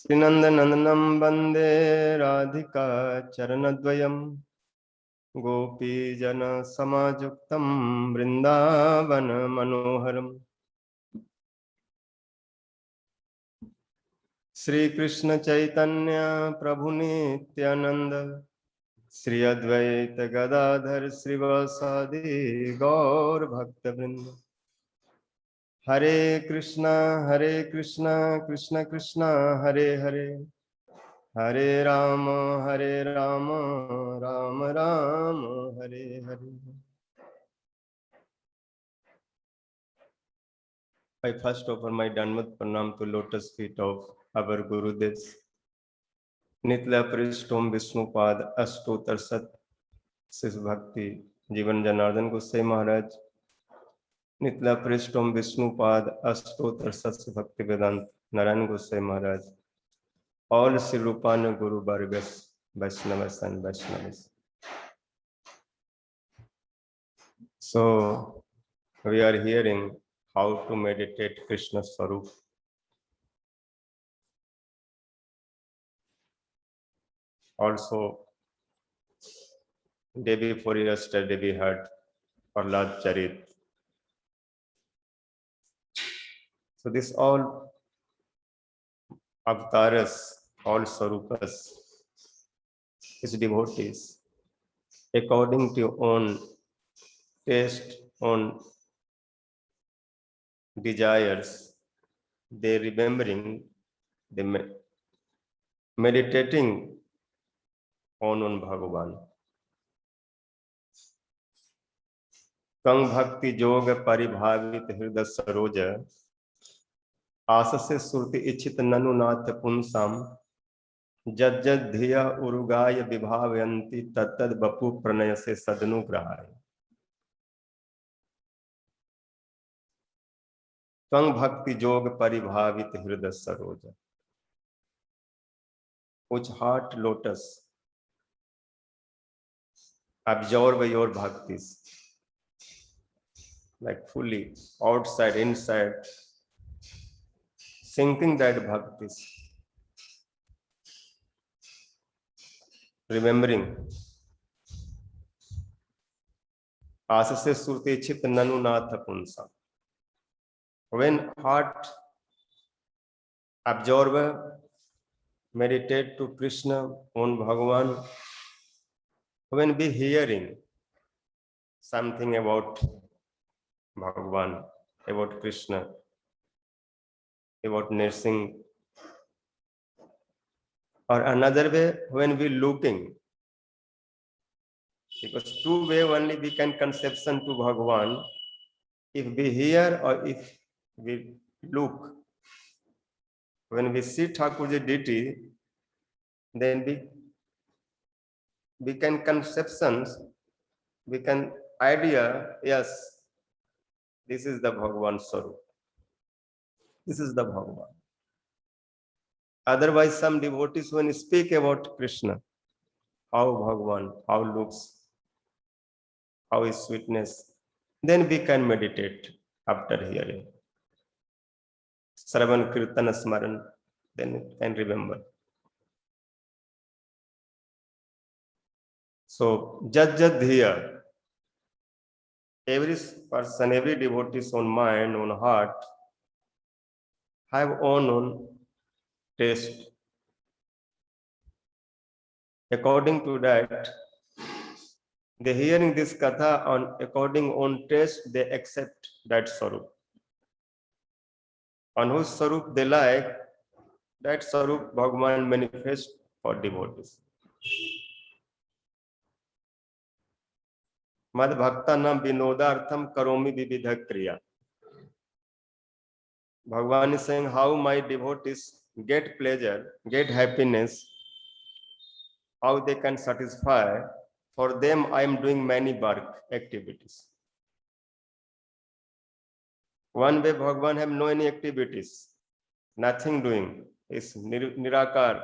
श्रीनंदनंदनं वन्दे राधिका चरणद्वयम् गोपीजनसमायुक्तं वृन्दावन मनोहरम् श्रीकृष्ण चैतन्य प्रभु नित्यानंद श्री अद्वैत गदाधर श्रीवासादि गौर भक्तवृंद हरे Krishna Krishna Krishna Hare Hare Hare Ram Ram Ram Hare Hare. I first offer my Dandavat Pranam to lotus feet of our Gurudevs. नित्य पृष्ठोम विष्णुपाद अष्टोत्तर सत शिव भक्ति जीवन जनार्दन गोसाई महाराज। नित्य पृष्ठोम विष्णुपाद अष्टोत्तर सत शिव भक्ति वेदांत नारायण गोसाई महाराज। All Sri Rupana Guru Vargas, Vaishnavas and Vaishnavas. So we are hearing how to meditate Krishna Swarup. Also, day before yesterday we heard Prahlad Charit. So this all avatars, all Swarupas, is devotees according to your own taste, own desires. They remembering, they meditating on Bhagavan. Kang भक्ति जोग परिभावित हृदय सरोज आस से सुरति इच्छित ननुनाथ पुंसाम जद जद धिया उरुगाय विभावयंती तत्तद बपु प्रणय से सदनुग्रहाय। कंग भक्ति जोग परिभावित हृदय Saroj, which heart lotus absorb your bhaktis like fully, outside, inside, sinking that bhaktis, remembering आससे Surte चित ननुनाथ पुंसा. When heart absorb, meditate to Krishna on Bhagavan, when we hearing something about Bhagavan, about Krishna, about nursing, or another way when we looking, because two way only we can conception to Bhagavan, if we hear or if we look. When we see Thakurji deity, then we can conceptions, we can idea, yes, this is the Bhagavan Swarup. This is the Bhagavan. Otherwise, some devotees when speak about Krishna, how Bhagavan, how looks, how his sweetness, then we can meditate after hearing. Sravan Kirtana Smaran, then it can remember. So, Jad Dhiya, every person, every devotee's own mind, own heart, have own taste. According to that, they hearing this katha on according own taste, they accept that Swarup. On whose Swarup they like, that Swarup Bhagavan manifest for devotees. Mad bhakta nam vinodartham karomi vividha kriya. Bhagavan is saying how my devotees get pleasure, get happiness, how they can satisfy. For them, I am doing many work activities. One way Bhagavan have no any activities, nothing doing, is nirakar.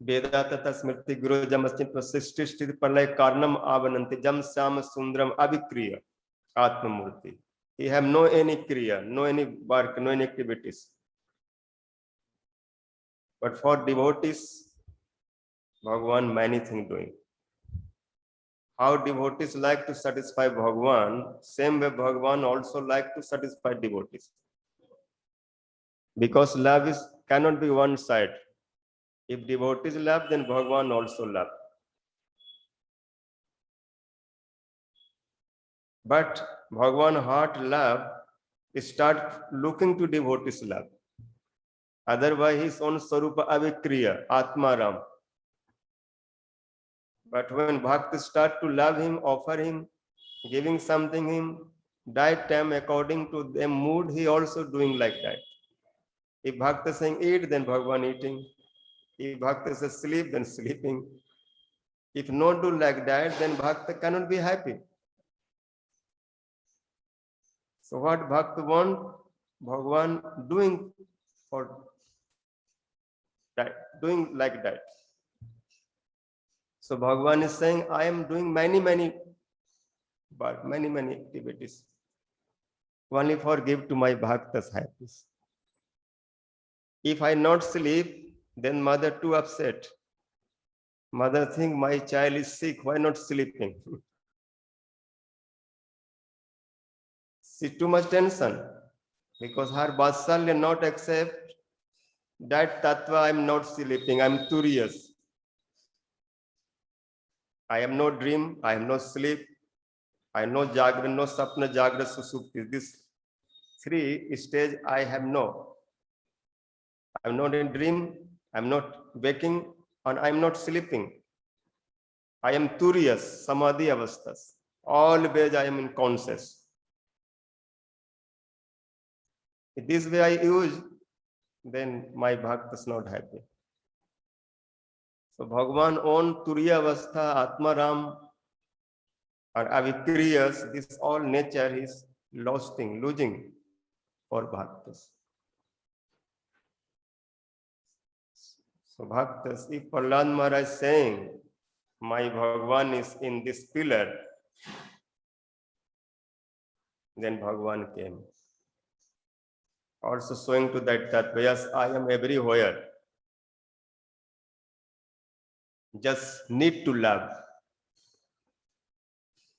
Vedata smriti guru jamastin prasishti sthiti pralay karnam avananti jam sam sundram abhikriya atmamurti. He have no any kriya, no any work, no any activities. But for devotees, Bhagwan many things doing. How devotees like to satisfy Bhagwan, same way Bhagwan also like to satisfy devotees. Because love is cannot be one side. If devotees love, then Bhagwan also love. But Bhagwan heart love start looking to devotees love. Otherwise, his own Sarupa Avikriya, Atma Ram. But when Bhakti start to love him, offer him, giving something him, that time according to their mood, he also doing like that. If Bhakti saying eat, then Bhagwan eating. If Bhakti says sleep, then sleeping. If not do like that, then Bhakti cannot be happy. So what Bhakti want, Bhagwan doing for that, doing like that. So Bhagwan is saying, I am doing many activities. Only for give to my bhaktas happiness. If I not sleep, then mother too upset. Mother think my child is sick, why not sleeping? She too much tension because her Vatsalya not accept that tattva. I am not sleeping, I am curious. I have no dream, I have no sleep, I have no jagra, no sapna, jagra, susupti. This three stage I have no. I am not in dream, I am not waking, and I am not sleeping. I am curious, samadhi avasthas. Always I am in conscious. If this way I use, then my bhakta is not happy. So Bhagavan own Turiya Avastha, Atma Ram, or Avikriyas, this all nature is losing for bhaktas. So bhaktas, if Prahlad Maharaj is saying, my Bhagavan is in this pillar, then Bhagavan came. Also showing to that yes, I am everywhere. Just need to love.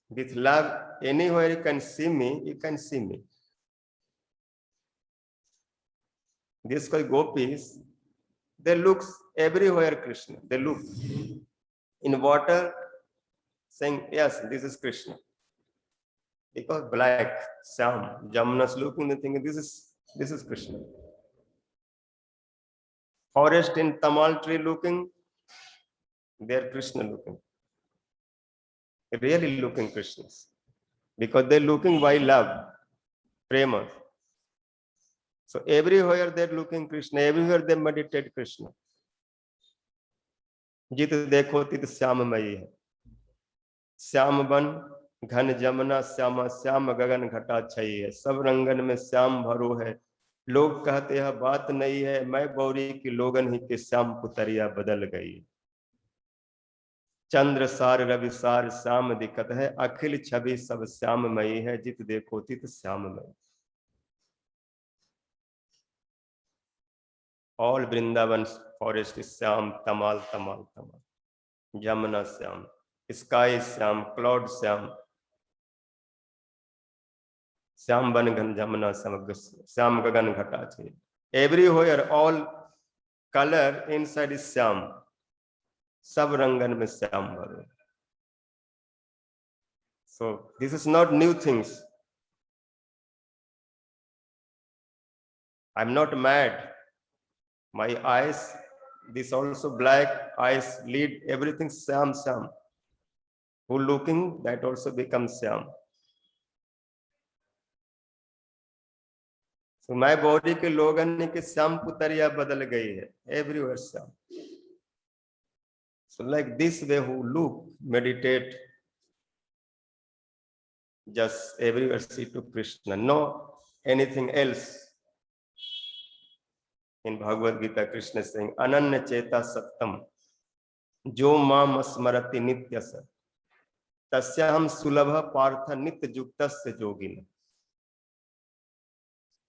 With love, anywhere you can see me, you can see me. These gopis, they look everywhere Krishna. They look in water, saying, yes, this is Krishna. Because black, Sam, Jamuna's looking, they think this is Krishna. Forest in Tamal tree looking, they're Krishna looking. Really looking Krishnas. Because they're looking by love, prema. So everywhere they're looking Krishna, everywhere they meditate Krishna. जित देखो तित श्याममयी है. श्याम बन घन जमुना श्यामा श्याम गगन घटा छई है. सब रंगन में श्याम भरो है. लोग कहते हैं बात नहीं है, मैं बौरी की लोगन ही के श्याम पुतरिया बदल गई. चंद्र सार रवि सार श्याम दिक्कत है. अखिल छवि सब श्याममयी है. जित देखो तित श्याममयी. All Vrindavan forest is Syam, Tamal. Jamuna Syam, sky Syam, cloud Syam. Syam Bangan Jamuna Syam Gagan Ghatachi. Everywhere, all color inside is Syam. Sab Rangan mein Syam Bharu. So this is not new things. I'm not mad. My eyes, this also black eyes lead everything Syam. Who looking, that also becomes Syam. So my body के लोगन के श्याम पुतरिया बदल गई है. Everywhere Syam. So like this way who look, meditate, just everywhere see to Krishna. No anything else. In Bhagavad Gita, Krishna is saying, Ananya Cheta Sattam, Jo Mam Asmarati Nityasa, Tasyaham Sulabha Partha Nitya Juktasya Yogina.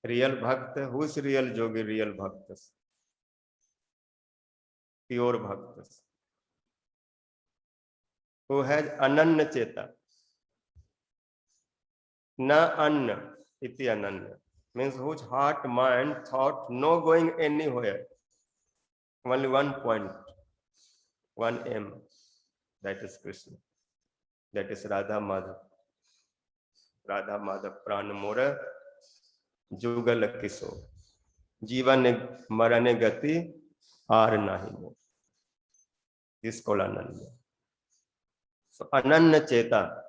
Real Bhakta, who is real yogi, real Bhaktas? Pure Bhaktas. Who has Ananya Cheta. Na Anna, iti Ananya. Means whose heart, mind, thought, no going anywhere. Only one point, one aim. That is Krishna. That is Radha Madhav. Radha Madhav Pran Mora Jugal Kiso. Jivan Marane Gati Ar Nahi. This is called Ananya. So Ananya Cheta,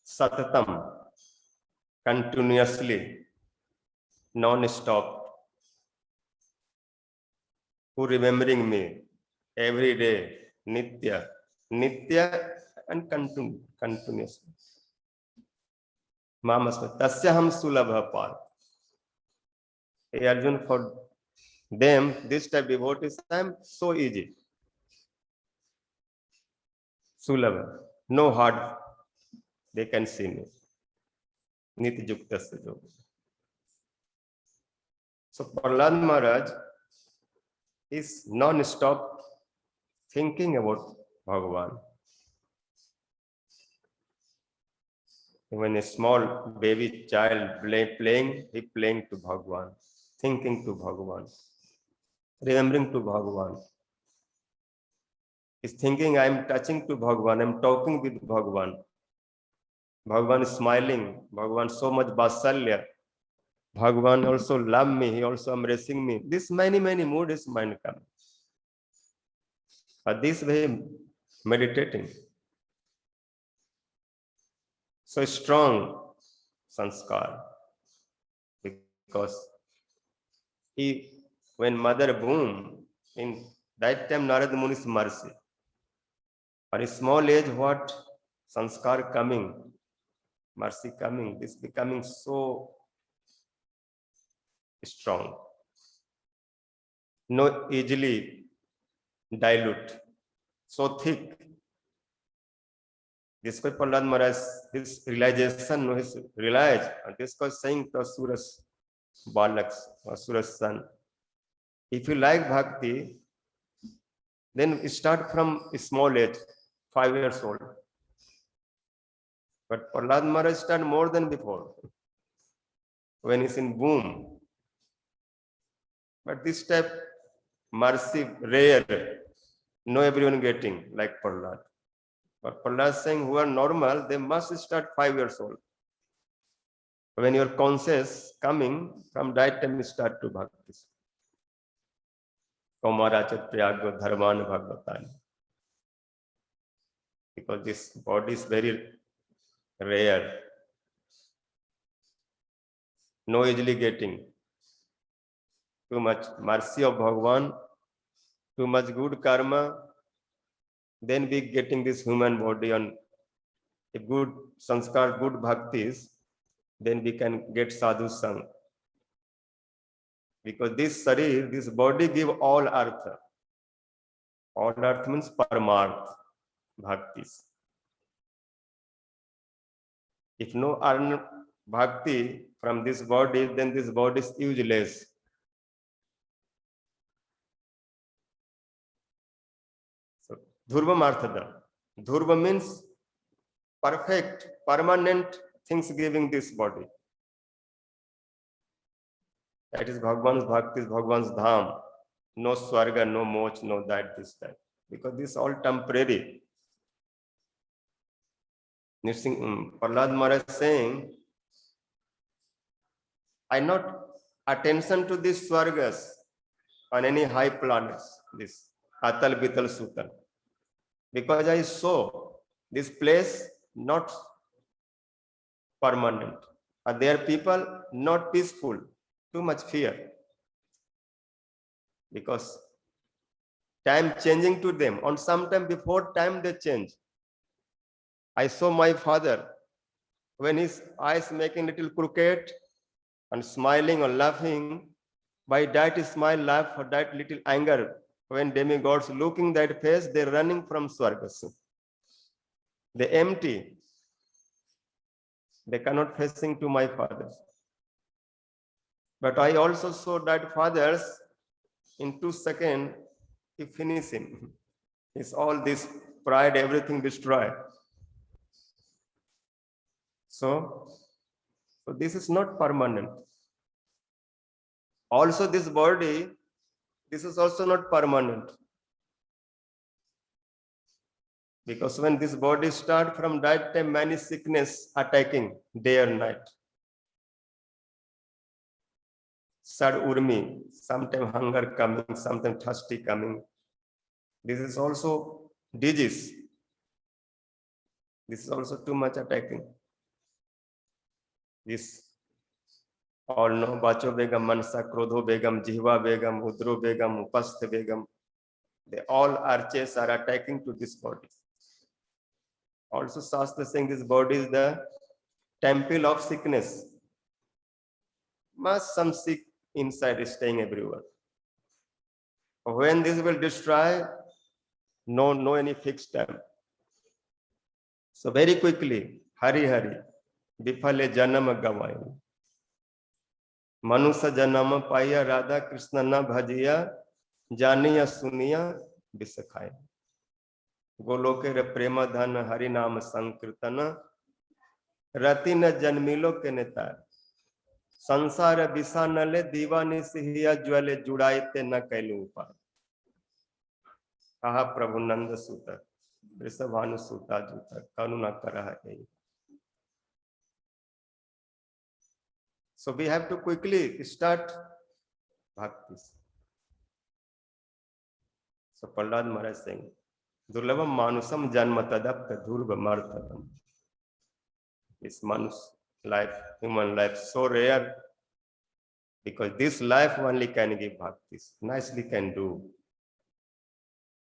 Satatam, continuously, non-stop, who remembering me every day, Nitya, Nitya and continuously. Mamasma, Tasyaham Sulabha Par. Hey Arjun, for them, this type of devotees, I am so easy. Sulabha, no hard, they can see me. Nitya Juktasya Yoga. So Prahlad Maharaj is non-stop thinking about Bhagavan. When a small baby child playing, he playing to Bhagavan, thinking to Bhagavan, remembering to Bhagavan. He's thinking, I am touching to Bhagavan, I am talking with Bhagavan. Bhagavan is smiling, Bhagavan so much Vasalya. Bhagavan also love me, he also embracing me. This many mood is mind coming. But this way meditating. So strong sanskar. Because when mother boom, in that time Narad Muni's mercy. At a small age, what sanskar coming, mercy coming, this becoming so strong. No easily dilute, so thick. This was Prahlad Maharaj, his realization, his realize, and this was saying to Asuras Balaks, Asuras son. If you like bhakti, then start from a small age, 5 years old. But Prahlad Maharaj started more than before, when he's in boom. But this type, mercy, rare, no everyone getting like Prahlad. But Prahlad saying who are normal, they must start 5 years old. When your conscious coming, from that time you start to bhakti. Kaumarachat Prayagya Dharman Bhagavatani. Because this body is very rare. No easily getting. Too much mercy of Bhagavan, too much good karma, then we getting this human body on a good sanskar, good bhaktis, then we can get sadhu sang. Because this sharir, this body give all artha. All artha means paramarth, bhaktis. If no earn bhakti from this body, then this body is useless. So, dhurva marthada. Dhurva means perfect, permanent things giving this body. That is Bhagavan's bhakti, Bhagavan's dham. No swarga, no moch, no that, this, that. Because this is all temporary. Prahlad Maharaj saying, I not attention to these swargas on any high planets, this Atal, Bital, Sutal. Because I saw this place not permanent. And there are people not peaceful, too much fear. Because time changing to them. On some time before time they change. I saw my father when his eyes making little crooked and smiling or laughing. By that smile, laugh, or that little anger, when demigods looking that face, they're running from Swargas. They empty. They cannot facing to my father. But I also saw that fathers in 2 seconds, he finish him. It's all this pride, everything destroyed. So this is not permanent. Also, this body, this is also not permanent. Because when this body start from that time, many sickness attacking day or night. Sad urmi, sometimes hunger coming, sometimes thirsty coming. This is also disease. This is also too much attacking. This all know Bacho Begum, Mansa, Krodho Begum, Jihva Begum, Udro Begum, Upastha Begum. They all archers are attacking to this body. Also, Shastra saying this body is the temple of sickness. Must some sick inside is staying everywhere. When this will destroy, no any fixed time. So very quickly, Hari Hari, Bifale Janam Gavai. Manusa Janama Paya Radha Krishna na Bhajiya Janiya Suniya Bisakhaya. Goloke Prema Dhan Hari Nam Sankirtana Rati na Janmilo ke netar. संसार विषा नले दीवानी सिहिया ज्वले जुड़ाइते न कैलू उपाय कहा प्रभु नंद सूत वृषभानु सूता जूत करुणा करह एहि. So we have to quickly start bhakti. So Prahlad Maharaj saying Durlabam manusam janma tadapta dhurva martabam. This manus life, human life, so rare, because this life only can give bhakti, nicely can do,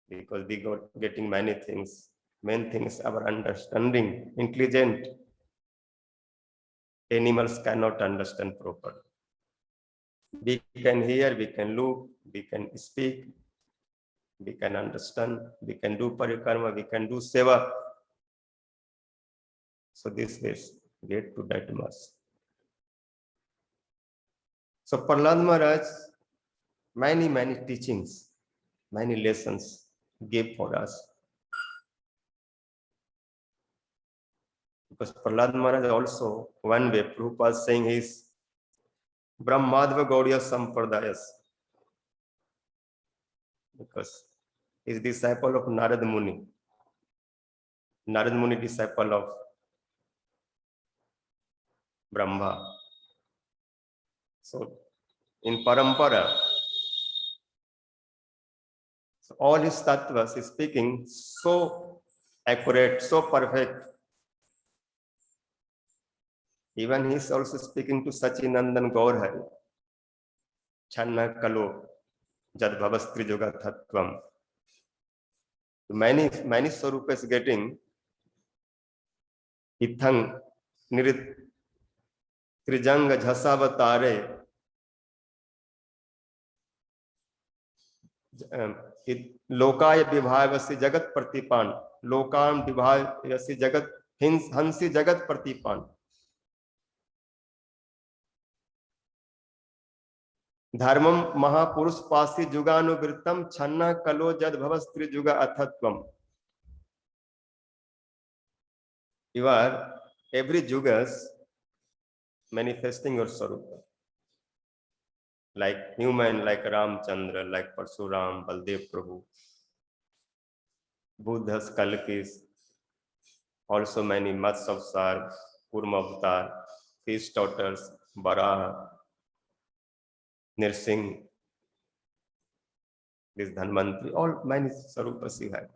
because we got getting many things. Main things our understanding, intelligent. Animals cannot understand properly. We can hear, we can look, we can speak, we can understand, we can do parikarma, we can do seva. So this is get to that much. So Prahlad Maharaj, many teachings, many lessons gave for us. Because Prahlad Maharaj also, one way, Prabhupada saying his Brahmadva Gaudiya Sampradayas. Because he is disciple of Narad Muni. Narad Muni disciple of Brahma. So in Parampara, so all his tattvas is speaking so accurate, so perfect. Even he is also speaking to Sachinandan Gaurhari. Channa Kalo Jad Bhavastri Yoga Tattvam. Many Swarupas getting Ithang Nirit Trijanga Jhasavatare. लोकाय विभावसि जगत प्रतिपान लोकाम विभावसि जगत हंसी जगत प्रतिपान धर्मम महापुरुष पासी जुगानुवृत्तम छन्ना कलो जद भवस्त्री जुग अथत्वम. You are every jugas manifesting your swarupa. Like human, like Ramchandra, like Parsuram, Baldev Prabhu, Buddhas, Kalkis, also many Matsavsar, Kurma Avatar, Fish Daughters, Varaha, Nirsing, this Dhanvantri, all many Swarupas you have.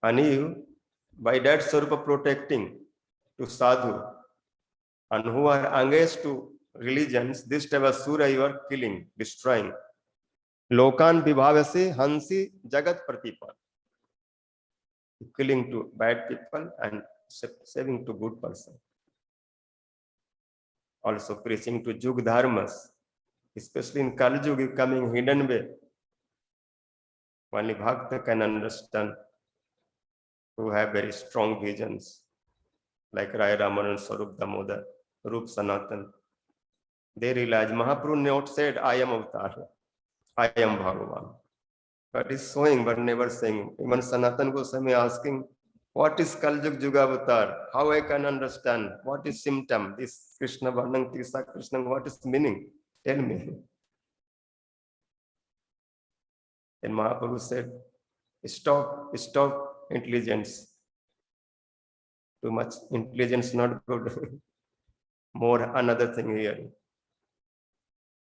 And you, by that Swarupa protecting to sadhu, and who are against to religions, this type of Sura you are killing, destroying. Lokan vibhavase hansi jagat pratipan. Killing to bad people and saving to good person. Also preaching to Jug Dharmas, especially in Kali Yuga coming hidden way. Only Bhakta can understand, who have very strong visions, like Rai Ramanan, Swarup Damodar, Rup Sanatan. they realize Mahaprabhu not said, I am Avatar, I am Bhagavan. But he's showing but never saying. Even Sanatan Goswami asking, what is Kaljug Juga Avatar? How I can understand? What is symptom? This Krishna Varnam Krishna Krishna, what is meaning? Tell me. Then Mahaprabhu said, stop intelligence. Too much intelligence not good. More another thing here.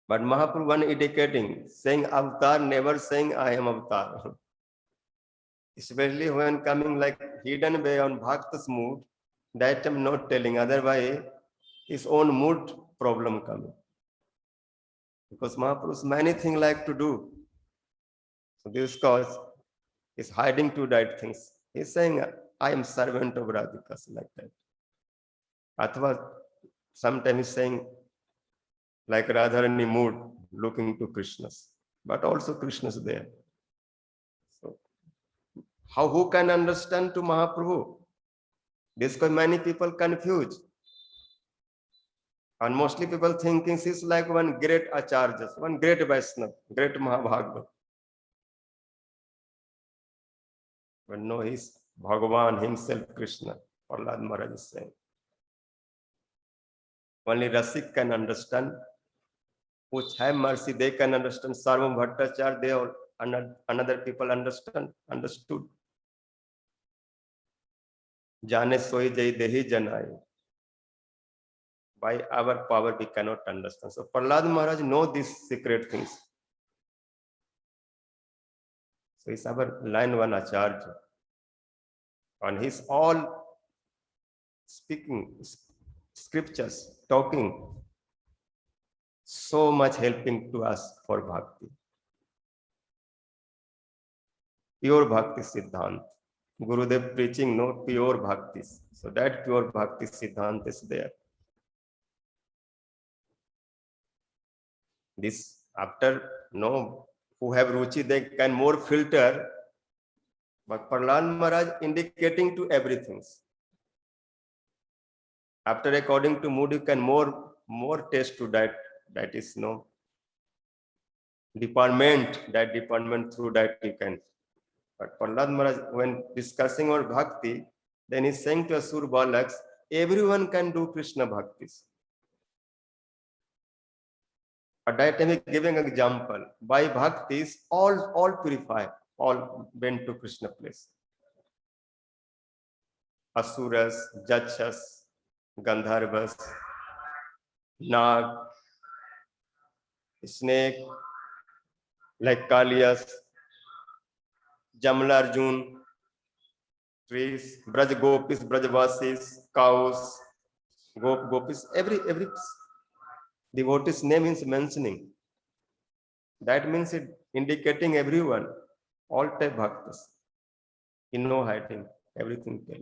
But Mahaprabhu one indicating, saying Avatar, never saying I am Avatar. Especially when coming like hidden way on Bhakta's mood, that I'm not telling. Otherwise, his own mood problem coming. Because Mahaprabhu's many things like to do. So this cause is hiding to that things. He's saying, I am servant of Radhika, like that. Athva sometimes he's saying, like Radharani mood, looking to Krishna's. But also Krishna's there. So who can understand to Mahaprabhu? This cause many people confuse. And mostly people thinking he's like one great Acharya, one great Vaishnava, great Mahabhagavad. But no, he's Bhagavan himself, Krishna. Prahlad Maharaj is saying. Only Rasik can understand. Which have mercy, they can understand. Sarvam Bhattacharya, they all, another people understood. Jane soi jai dehi janai. By our power, we cannot understand. So Prahlad Maharaj know these secret things. So he's our line one Acharya. And he's all speaking scriptures, talking, so much helping to us for bhakti. Pure bhakti siddhant. Gurudev preaching no pure bhakti. So that pure bhakti siddhant is there. This after no who have ruchi, they can more filter. But Prahlad Maharaj indicating to everything. After according to mood, you can more taste to that. That is no department. That department through that you can. But Prahlad Maharaj, when discussing our bhakti, then he's saying to Asur Balaks, everyone can do Krishna bhaktis. At that time, he's giving an example. By bhaktis, all purify, all went to Krishna place. Asuras, Jachas, Gandharvas, Nag, snake, like Kaliyas, Jamla Arjun, trees, Braj Gopis, Brajvasis, cows, Gopis, every devotee's name is mentioning. That means it indicating everyone, all type bhaktas. In no hiding, everything tell.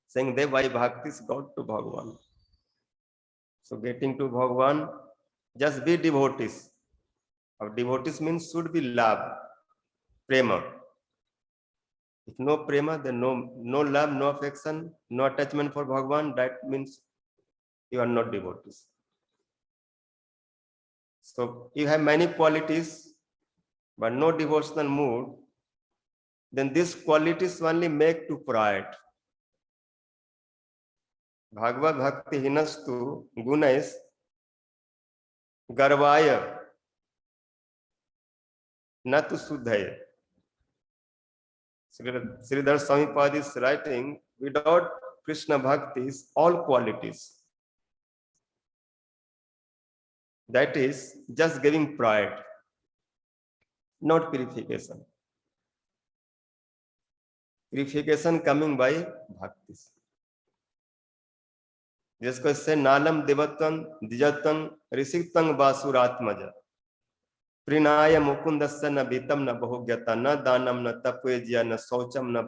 Saying they by bhaktis got to Bhagavan. So getting to Bhagavan, just be devotees. Our devotees means should be love, prema. If no prema, then no love, no affection, no attachment for Bhagavan, that means you are not devotees. So you have many qualities, but no devotional mood, then these qualities only make to pride. Bhagavad Bhakti hinastu gunais garvaya natu suddhaya. Sridhar Swamipad is writing, without Krishna Bhaktis, all qualities. That is just giving pride, not purification. Purification coming by bhaktis. जिसको से नालम देवत्वं द्विजत्वं ऋषित्वं वासुरात्मज प्रिनाय मुकुंदस्य न बीतम न बहुज्ञता न दानम न तपवेज्य न शौचम न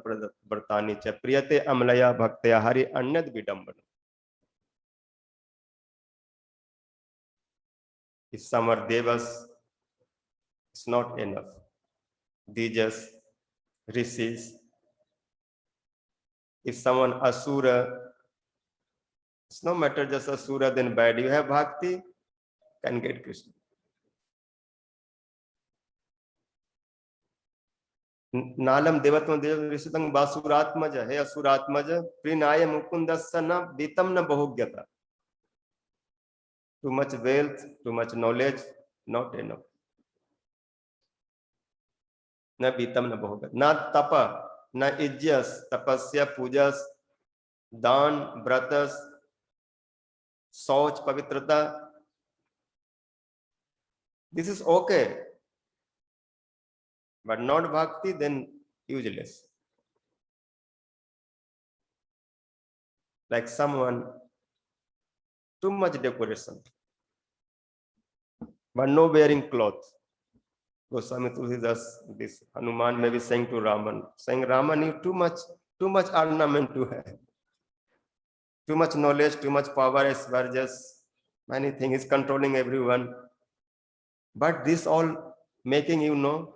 व्रतानि च प्रियते अमलया भक्तया Hari अन्यद विडंबन. If some are devas, it's not enough. Dijas, rishis. If someone asura, it's no matter just asura then bad. You have bhakti, can get Krishna. नालम देवत्म देव ऋषितं बासुरात्मज है असुरात्मज प्रिनाय मुकुंदस्य न बीतम न बहुज्ञता. Too much wealth, too much knowledge, not enough. न बीतम न बहुज्ञता. न तप, न इज्जस, तपस्या, पूजस, दान, व्रतस, शौच, पवित्रता. This is okay. But not bhakti, then useless. Like someone, too much decoration, but no wearing cloth. Goswami Tulsidas, this Hanuman may be saying to Raman, saying Raman, you too much ornament to have. Too much knowledge, too much power, asperges, many things, controlling everyone. But this all making you know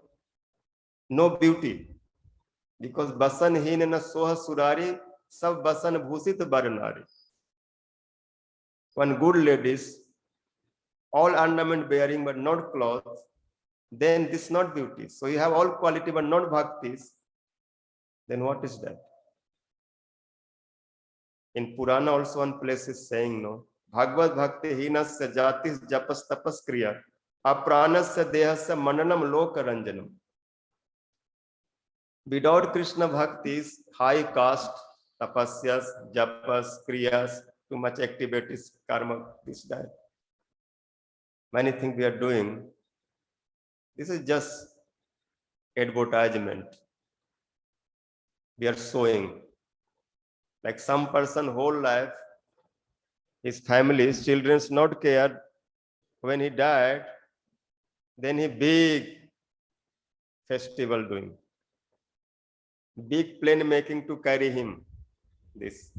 no beauty. Because basan heen na soha surari, sab basan bhusit baranari. One good ladies, all ornament bearing but not cloth, then this not beauty. So you have all quality but not bhaktis, then what is that? In Purana also one place is saying, no, Bhagavad Bhakti hinasya jatis japas tapas kriya apranasya dehasya mananam loka ranjanam. Without Krishna bhaktis, high caste, tapasyas, japas, kriyas, too much activities, karma, this, that. Many things we are doing. This is just advertisement. We are showing. Like some person whole life, his family, his children not cared. When he died, then he big festival doing. Big plane making to carry him. This.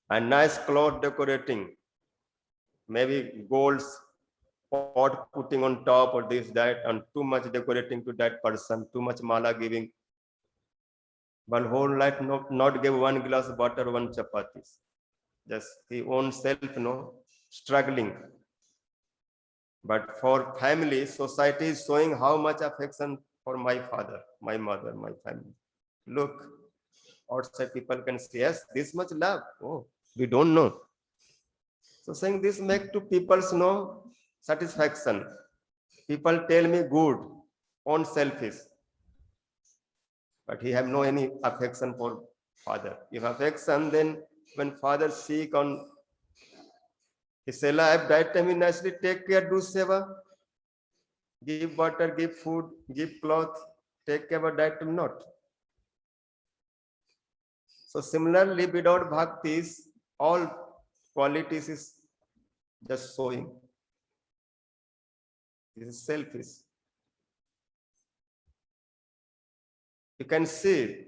And nice cloth decorating. Maybe golds pot putting on top or this, that, and too much decorating to that person, too much mala giving. But whole life not give one glass of water, one chapatis. Just he own self, struggling. But for family, society is showing how much affection for my father, my mother, my family. Look, outside people can say, yes, this much love. Oh, we don't know. So saying this make to people's satisfaction. People tell me good, own selfish. But he have no any affection for father. If affection, then when father sick on his alive, that time he nicely take care, do seva, give water, give food, give cloth, take care of that time not. So similarly, without bhaktis, all qualities is just showing. This is selfish. You can see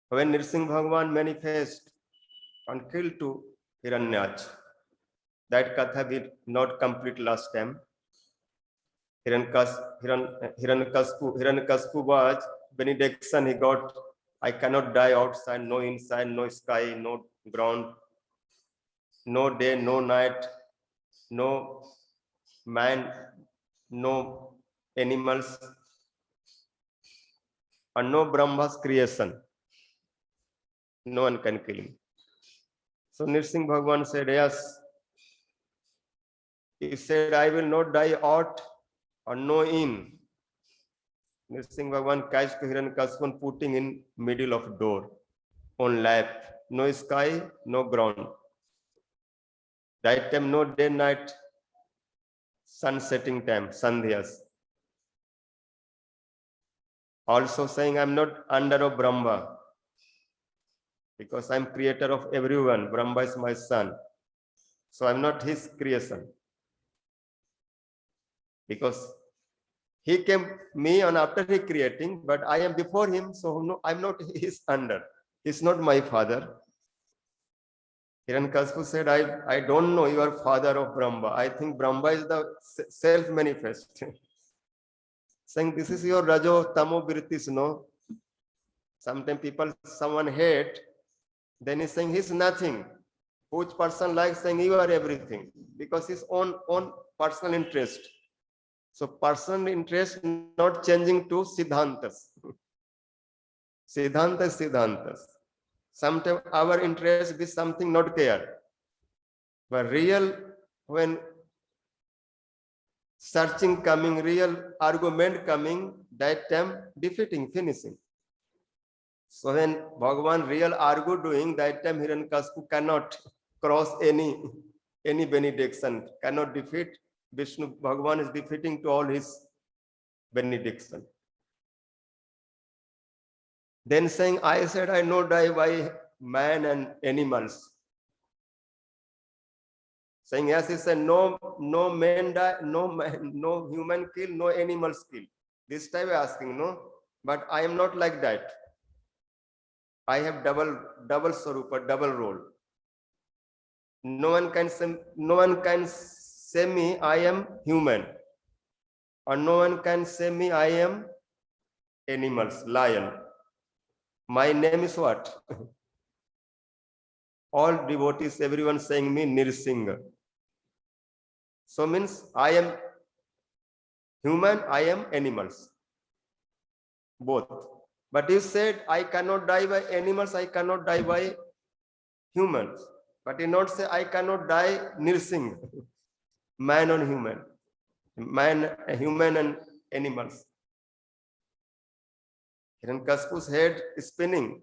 when Nirsingh Bhagavan manifest and killed to Hiranyaj. That katha we not complete last time. Hiranyakaspu was benediction he got. I cannot die outside, no inside, no sky, no ground, no day, no night, no man, no animals, and no Brahma's creation. No one can kill him. So Nirsingh Bhagavan said, yes. He said, I will not die out or no in. Nirsingh Bhagavan catched Hiranyakaspu putting in middle of door, on lap, no sky, no ground. That time, no day, night, sun setting time, sandhyas. Also saying, I'm not under of Brahma, because I'm creator of everyone. Brahma is my son. So I'm not his creation. Because he came me on after he creating, but I am before him, so no, I'm not his under. He's not my father. Hiranyakaspu said, I don't know you are father of Brahma. I think Brahma is the self-manifest. Saying this is your Rajo Tamo Vrittis, no? Sometimes someone hate, then he's saying he's nothing. Which person likes saying you are everything because his own personal interest. So personal interest not changing to Siddhantas. Siddhantas. Sometimes our interest is something not care. But real, when searching coming, real argument coming, that time defeating, finishing. So when Bhagavan real argue doing, that time Hiranyakashipu cannot cross any benediction, cannot defeat. Vishnu Bhagavan is defeating to all his benediction. Then saying, I said I know die by man and animals. Saying yes, he said no man die, no human kill, no animals kill. This time asking, no, but I am not like that. I have double swarupa, double role. No one can say me I am human, or no one can say me I am animals, lion. My name is what? All devotees, everyone saying me Nirsingha. So means I am human, I am animals. Both. But you said I cannot die by animals, I cannot die by humans. But you not say I cannot die Nirsingha. Man on human. Man, human and animals. Hiranyakashipu's head is spinning.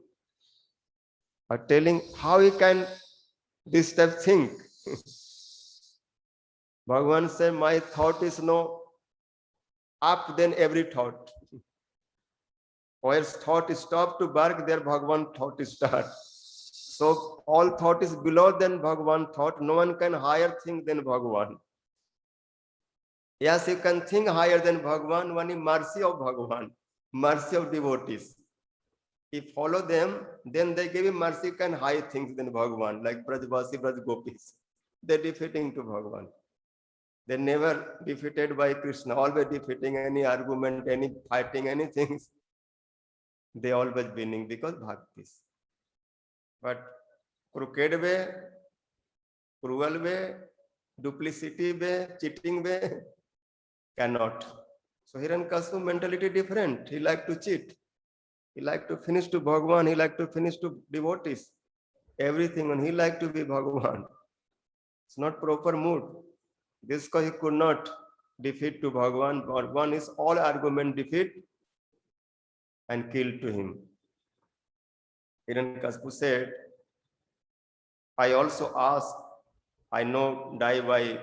Or telling how he can this type think. Bhagavan said, my thought is no up than every thought. Where thought is stop to work, there Bhagavan thought is start. So all thought is below than Bhagavan thought. No one can higher think than Bhagavan. Yes, you can think higher than Bhagavan, one is mercy of Bhagavan, mercy of devotees. If follow them, then they give him mercy, can high things than Bhagavan, like Brajvasi, Braj Gopis. They're defeating to Bhagavan. They're never defeated by Krishna, always defeating any argument, any fighting, anything. They always winning because bhaktis. But crooked way, cruel way, duplicity way, cheating way, cannot. So Hiranyakashipu mentality different. He like to cheat. He like to finish to Bhagavan. He like to finish to devotees. Everything, and he like to be Bhagavan. It's not proper mood. This because he could not defeat to Bhagavan. Bhagavan is all argument defeat and killed to him. Hiranyakashipu said, I also ask, I know die by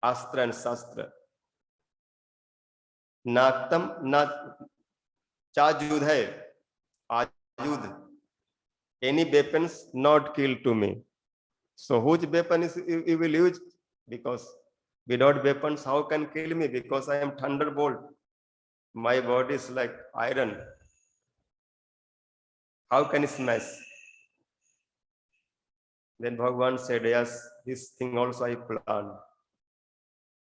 Astra and Shastra. Naktam na chajudh hai, ajudh. Any weapons not kill to me. So which weapon is you will use? Because without weapons, how can kill me? Because I am thunderbolt. My body is like iron. How can it smash? Then Bhagavan said, yes, this thing also I plan.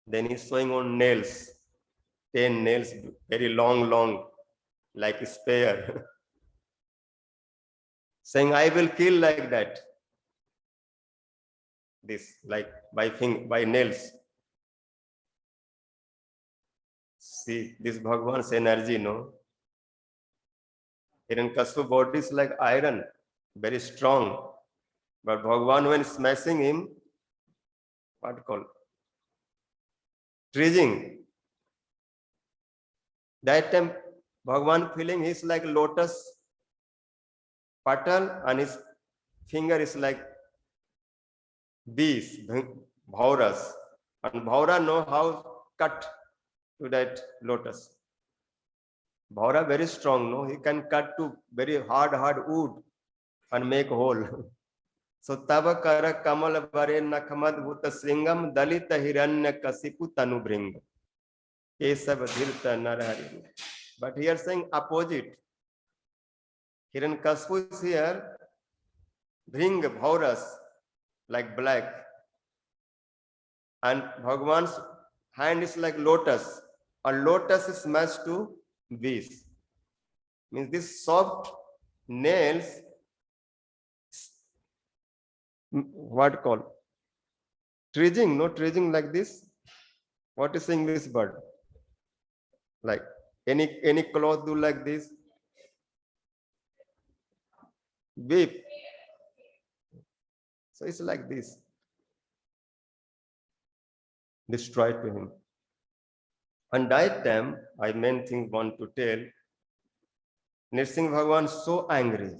Then he's showing on nails, 10 nails, very long, like a spear. Saying, I will kill like that. This, like by nails. See, this Bhagavan's energy, no? Hiranyakashipu's body is like iron, very strong. But Bhagavan, when smashing him, what called? Treating. That time, Bhagavan feeling he's like lotus petal and his finger is like bees, bhauras. And bhaura know how cut to that lotus. Bhaura very strong, no? He can cut to very hard wood and make hole. So tava kara kamal bare nakhamad bhuta sringam dalita hiranyakashipu tanubhringa. Kesava dhirta narahari. But here saying opposite. Hiranyakashipu is here, bring bhauras like black. And Bhagavan's hand is like lotus. A lotus is smashed to bees. Means this soft nails what call? Treating, no treating like this. What is English word? Like any cloth do like this? Whip. So it's like this. Destroyed to him. And that time, I main thing want to tell, Nirsingh Bhagwan so angry.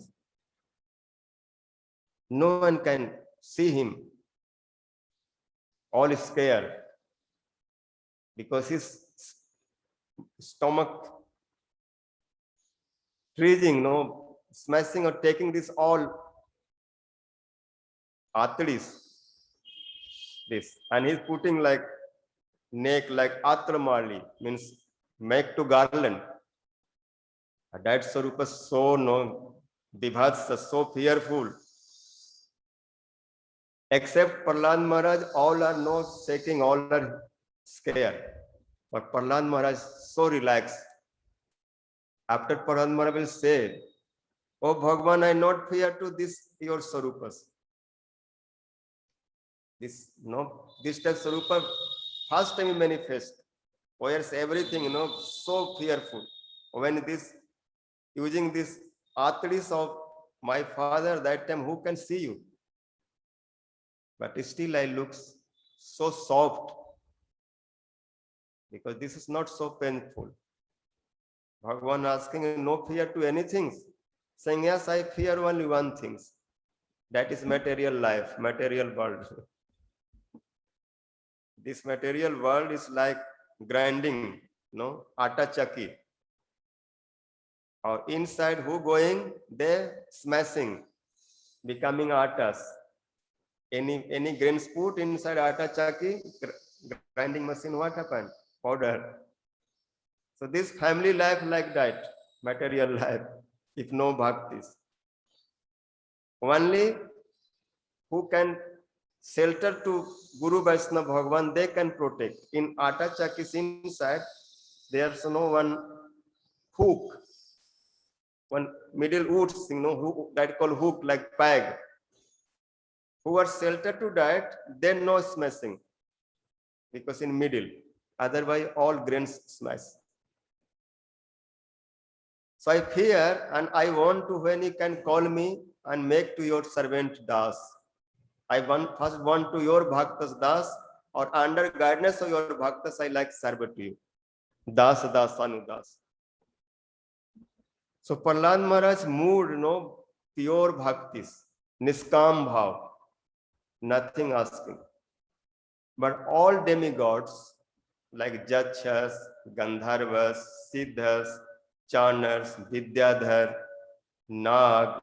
No one can see him. All scared because his stomach freezing, no, smashing or taking this all atlis, this, and he's putting like neck like atramali, means make to garland. That Sarupa so no Vibhatsa, so fearful. Except Prahlad Maharaj, all are no shaking, all are scared. But Prahlad Maharaj so relaxed. After Prahlad Maharaj will say, "Oh Bhagwan, I not fear to this your Sarupas." This this type Sarupa first time he manifest. Wears everything, so fearful. When this using this atris of my father, that time who can see you? But still I look so soft because this is not so painful. Bhagavan asking no fear to anything, saying yes, I fear only one thing, that is material life, material world. This material world is like grinding, atta chakki. Or inside who going, they smashing, becoming attas. Any grains put inside atta chakki, grinding machine, what happened? Powder. So this family life like that, material life, if no bhaktis. Only who can shelter to Guru Vaishnava Bhagavan, they can protect. In atta chakis inside, there's no one hook, one middle woods, who that called hook like peg. Who are sheltered to that, then no smashing. Because in middle, otherwise all grains smash. So I fear and I want to when you can call me and make to your servant Das. I first want to your Bhaktas Das, or under guidance of your Bhaktas I like serve to you. Das Das Anudas. So Prahlad Maharaj moved, pure bhaktis, niskam bhav, nothing asking. But all demigods like Jachas, Gandharvas, Siddhas, Chanars, Vidyadhar, Nag,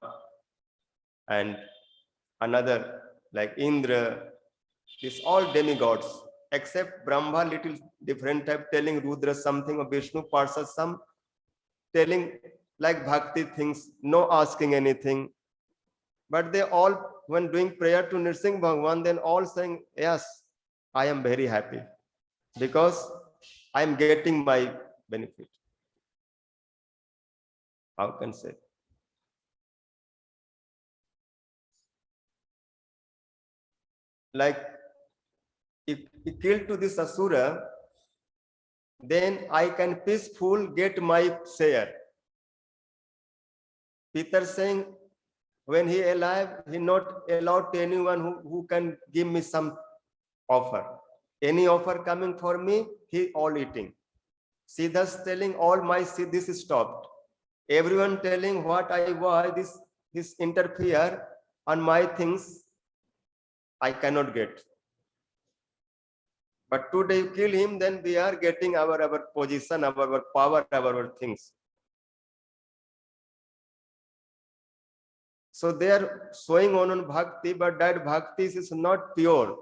and another like Indra, these all demigods, except Brahma, little different type, telling Rudra something, or Vishnu Parsa some, telling like bhakti things, no asking anything. But they all, when doing prayer to Nirsingh Bhagwan, then all saying, yes, I am very happy because I am getting my benefit. How can say? Like, if he killed to this Asura, then I can peaceful get my share. Peter saying, when he alive, he not allowed to anyone who can give me some offer. Any offer coming for me, he all eating. Siddhas telling all my this is stopped. Everyone telling what I was, this interfere on my things, I cannot get. But today you kill him, then we are getting our position, our power, our things. So they are showing on bhakti, but that bhakti is not pure.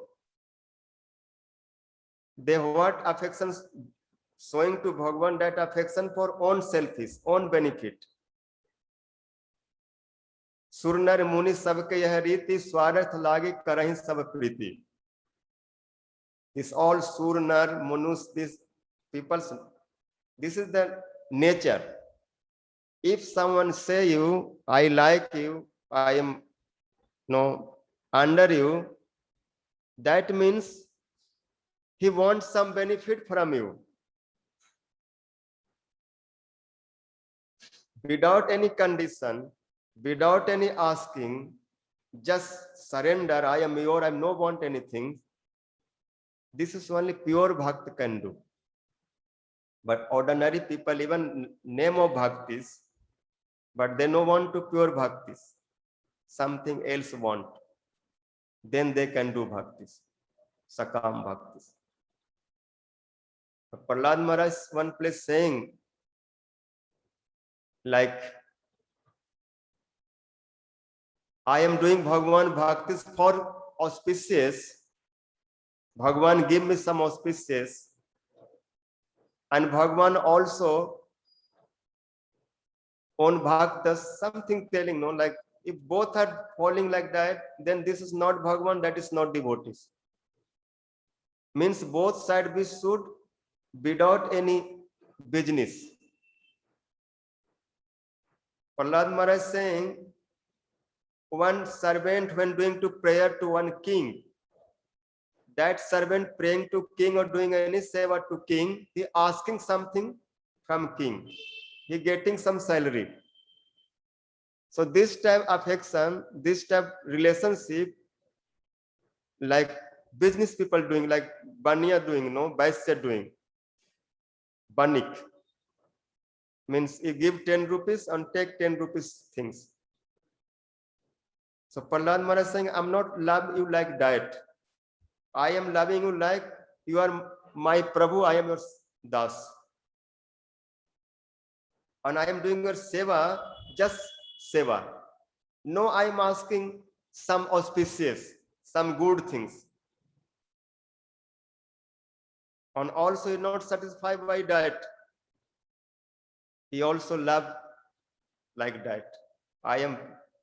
They what affections showing to Bhagavan, that affection for own selfish, own benefit. Surnar मुनि सबके यह रीति, स्वार्थ लागे करहि सब प्रीति. This all Surnar, Munus, these people, this is the nature. If someone say you, I like you, I am under you, that means he wants some benefit from you. Without any condition, without any asking, just surrender. I am your, I no want anything. This is only pure bhakti can do. But ordinary people even name of bhaktis, but they no want to pure bhaktis. Something else want. Then they can do bhaktis, sakam bhaktis. Prahlad Maharaj one place saying, like, I am doing Bhagwan bhaktis for auspicious. Bhagwan give me some auspicious. And Bhagwan also on bhaktas, something telling, no, like if both are falling like that, then this is not Bhagwan, that is not devotees. Means both sides we should without any business. Prahlad Maharaj saying, one servant when doing to prayer to one king, that servant praying to king or doing any seva to king, he asking something from king. He getting some salary. So this type of affection, this type relationship, like business people doing, like Bania doing, no, Baisya doing, Banik. Means you give 10 rupees and take 10 rupees things. So Prahlad Maharaj saying, I'm not love you like that. I am loving you like you are my Prabhu, I am your Das. And I am doing your seva, just seva. No, I am asking some auspicious, some good things. And also you're not satisfied by that. He also loved like that. I am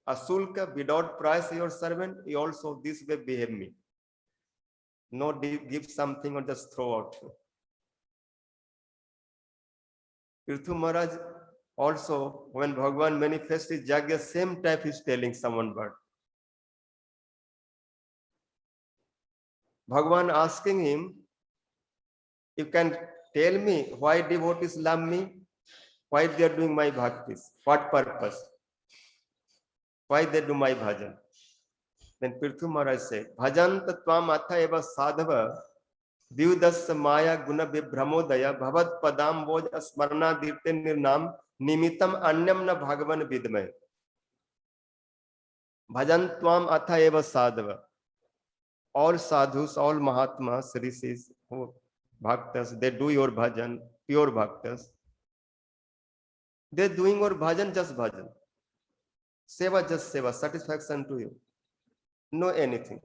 a sulka without price, your servant. He also this way behave me. Not give something or just throw out. Prithu Maharaj also, when Bhagwan manifests his Jagya, same type is telling someone but. Bhagwan asking him, you can tell me why devotees love me? Why they are doing my bhaktis? What purpose? Why they do my bhajan? Then Prithu Maharaj said, Bhajan tatvam atha eva sadhava Vyudas maya guna vibramodaya bhavat padam voj asmarna dirte nirnam nimitam anyam na bhagavan vidmay. Bhajan tvam atha eva sadhava. All sadhus, all mahatmas, rishis, bhaktas, they do your bhajan, pure bhaktas. They're doing your bhajan, just bhajan. Seva, just seva, satisfaction to you. No anything.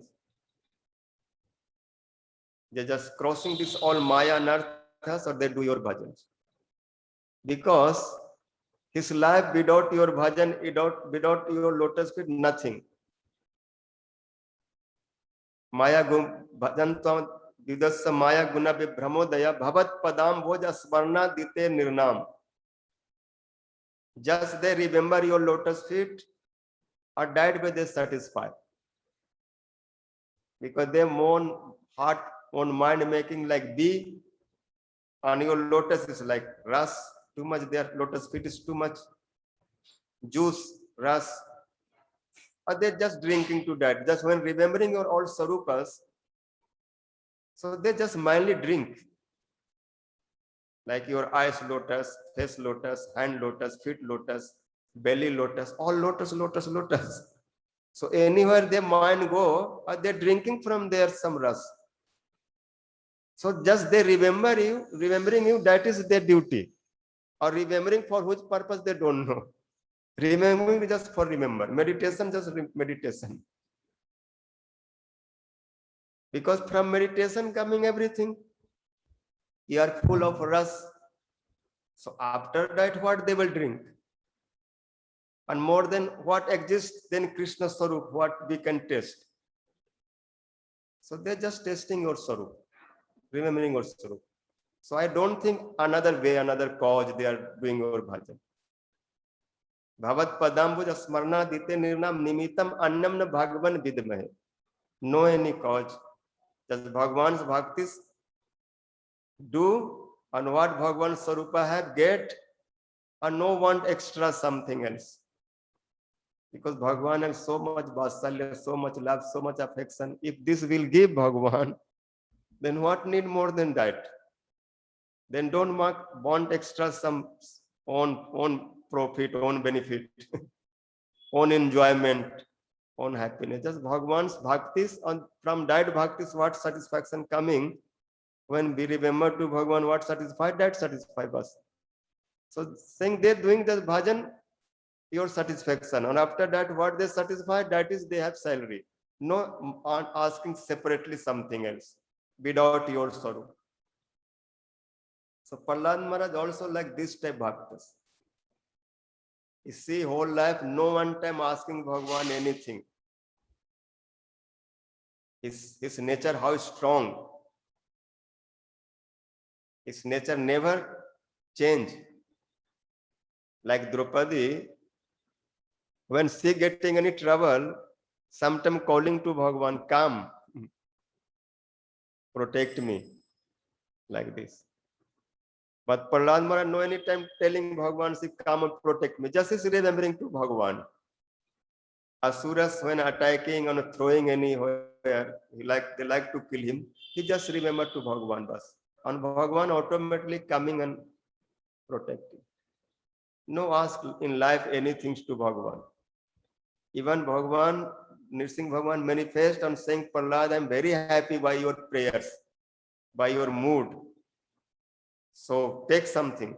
They're just crossing this all maya and arthas, or they do your bhajans. Because his life without your bhajan, without your lotus feet, nothing. Maya gun bhajan tvam vidasya maya guna vibramodaya bhavat padam voj asmarna dite nirnam. Just they remember your lotus feet, or that way they satisfy. Because they own heart, own mind making like bee, and your lotus is like ras, too much, their lotus feet is too much. Juice, ras, or they're just drinking to that. Just when remembering your old sarupas, so they just mildly drink. Like your eyes lotus, face lotus, hand lotus, feet lotus, belly lotus, all lotus, lotus, lotus. So anywhere their mind go, they're drinking from there some ras. So just they remembering you, that is their duty. Or remembering for which purpose they don't know. Remembering just for remember. Meditation, just meditation. Because from meditation coming everything. You are full of ras. So after that, what they will drink? And more than what exists, then Krishna Sarup, what we can taste. So they're just tasting your Sarup, remembering your Sarup. So I don't think another way, another cause they are doing your bhajan. Bhavat padambuj asmarna dite nirnam nimitam annam na bhagavan vidmahe. no any cause. Just Bhagwan's bhaktis do, and what Bhagwan Sarupa have get, and no want extra something else. Because Bhagwan has so much vasalya, so much love, so much affection. If this will give Bhagwan, then what need more than that? Then don't want extra some own profit, own benefit, own enjoyment, own happiness. Just Bhagwan's bhaktis, on from that bhaktis, what satisfaction coming when we remember to Bhagwan, what satisfied, that satisfies us. So saying they're doing the bhajan, your satisfaction, and after that, what they satisfy, that is they have salary. No asking separately something else without your sorrow. So Prahlad Maharaj also like this type bhaktas. You see, whole life, no one time asking Bhagwan anything. His nature, how strong. His nature never change. Like Draupadi, when she getting any trouble, sometime calling to Bhagwan, come, protect me, like this. But Prahlad Maharaj no any time telling Bhagwan, she come and protect me. Just is remembering to Bhagwan. Asuras when attacking and throwing anywhere, they like to kill him. He just remember to Bhagwan bas. And Bhagwan automatically coming and protecting. No ask in life anything to Bhagwan. Even Bhagwan, Nirsingh Bhagwan manifest and saying, Prahlad, I am very happy by your prayers, by your mood. So take something.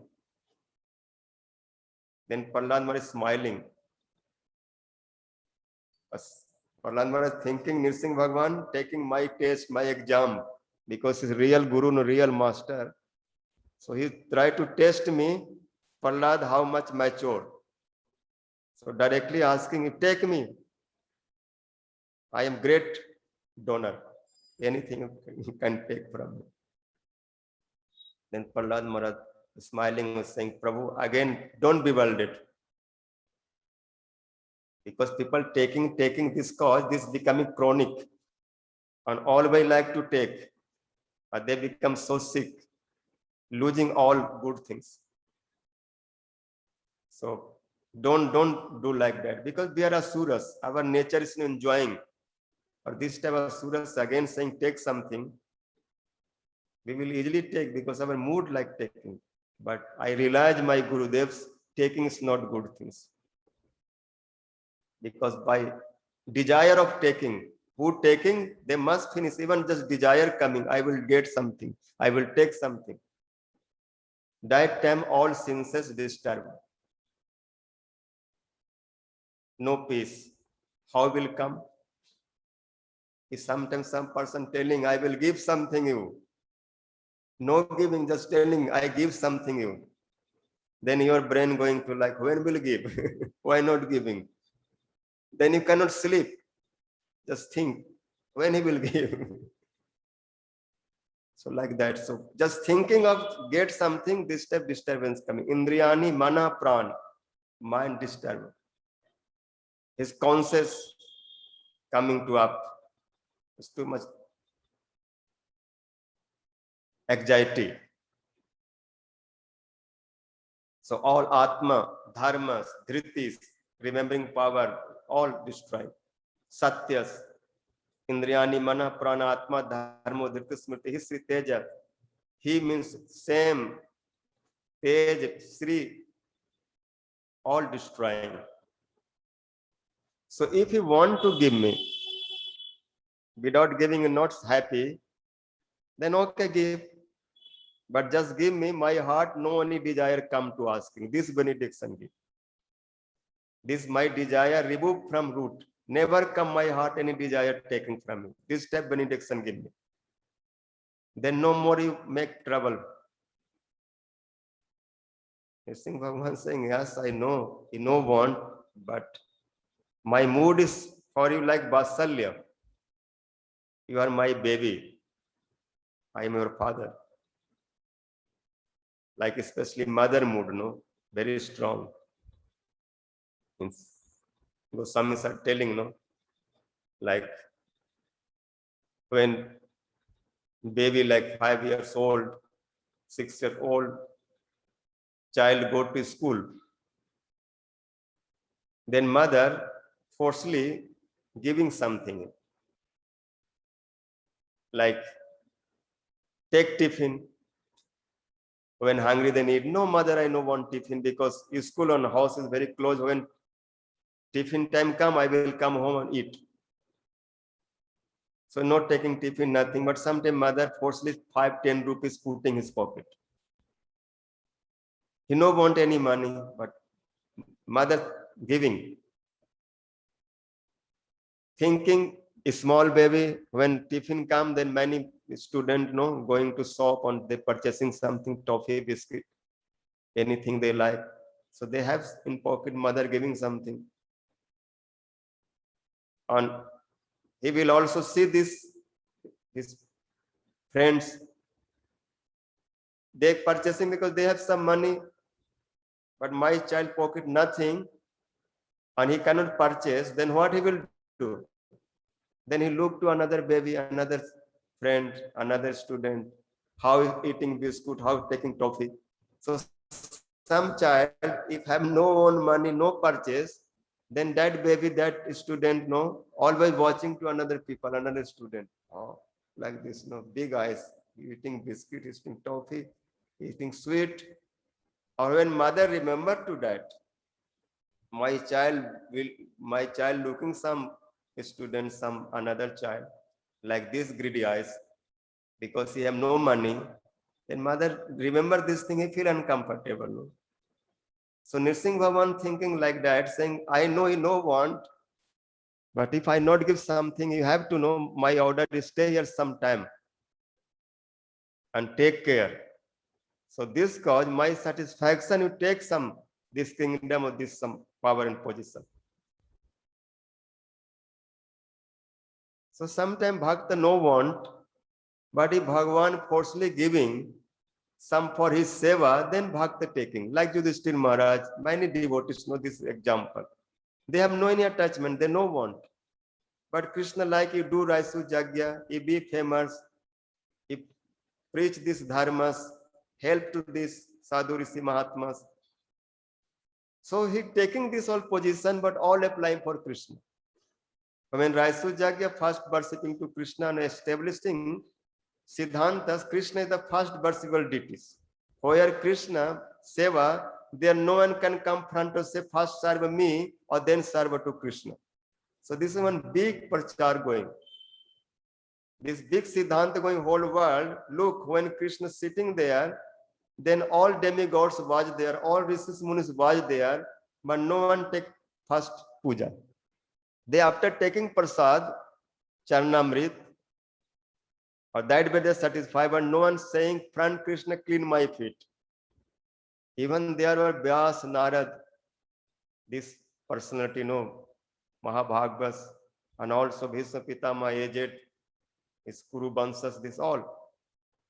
Then Prahlad Maharaj is smiling. Prahlad Maharaj thinking Nirsingh Bhagwan taking my test, my exam, because he's real guru, no real master. So he tried to test me, Prahlad, how much mature. So directly asking, take me. I am great donor. Anything you can take from me. Then Prahlad Maharaj smiling was saying, Prabhu, again, don't bewilder it. Because people taking this cause, this becoming chronic and always like to take. But they become so sick, losing all good things. So don't do like that, because we are asuras. Our nature is enjoying. Or this type of asuras again saying take something, we will easily take because our mood like taking. But I realize my Gurudev's taking is not good things. Because by desire of taking, who taking, they must finish. Even just desire coming, I will get something, I will take something. That time all senses disturbed. No peace. How will come? Is sometimes some person telling, I will give something you. No giving, just telling, I give something you. Then your brain going to like, when will give? Why not giving? Then you cannot sleep. Just think, when he will give. So like that. So just thinking of get something, this type disturbance coming. Indriyani, mana, pran, mind disturbed. His conscious coming to up. It's too much anxiety. So all Atma, Dharmas, Dhritis, remembering power, all destroyed. Satyas, Indriyani, Mana, Prana, Atma, Dharmo, Dhriti, Smriti, Sri Teja. He means same, Tej, Sri, all destroying. So if you want to give me, without giving you not happy, then okay, give. But just give me my heart, no any desire come to asking. This benediction give. This my desire remove from root. Never come my heart any desire taken from me. This type benediction give me. Then no more you make trouble. Singh Bhagwan saying, yes, I know, you know want, but my mood is for you like Vasalya. You are my baby. I am your father. Like especially mother mood, no? Very strong. Goswamis are telling, no? Like when baby like 5 years old, 6 years old child go to school, then mother forcefully giving something like take tiffin. When hungry they need, no mother, I no want tiffin because school and house is very close. When tiffin time come, I will come home and eat. So not taking tiffin, nothing, but sometimes mother forcefully 5-10 rupees put in his pocket. He no want any money, but mother giving. Thinking a small baby, when tiffin come, then many students know going to shop and they purchasing something, toffee, biscuit, anything they like. So they have in pocket, mother giving something. And he will also see this, his friends, they purchasing because they have some money, but my child pocket nothing, and he cannot purchase, then what he will do? Then he look to another baby, another friend, another student, how is eating biscuit, how taking toffee. So some child, if have no own money, no purchase, then that baby, that student, no, always watching to another people, another student. Oh, like this, no, big eyes, eating biscuit, eating toffee, eating sweet. Or when mother remember to that, my child looking some student, some another child, like this greedy eyes, because he have no money, then mother remember this thing, he feel uncomfortable. No? So Nirsingh Bhavan thinking like that, saying, I know you no want, but if I not give something, you have to know my order is stay here some time and take care. So this cause my satisfaction, you take some this kingdom or this some power and position. So sometimes Bhakta no want, but if Bhagavan forcefully giving some for his seva, then Bhakta taking. Like Yudhishthir Maharaj, many devotees know this example. They have no any attachment, they no want. But Krishna, like you do Raisu Jagya, you be famous, you preach these dharmas, help to this sadhu rishi mahatmas. So he taking this all position, but all applying for Krishna. When Raisu Jagya first worshipping to Krishna and establishing Siddhantas, Krishna is the first worshipable deities. Where Krishna seva, there no one can come front to say first serve me or then serve to Krishna. So this is one big prachar going. This big Siddhanta going whole world. Look, when Krishna is sitting there, then all demigods was there, all rishis munis was there, but no one take first puja. They after taking prasad, charnamrit, or that way they satisfied, but no one saying, front Krishna, clean my feet. Even there were Vyas, Narad, this personality, Mahabhagavas, and also Bhishma Pitama, aged, is Kuru Bansas, this all.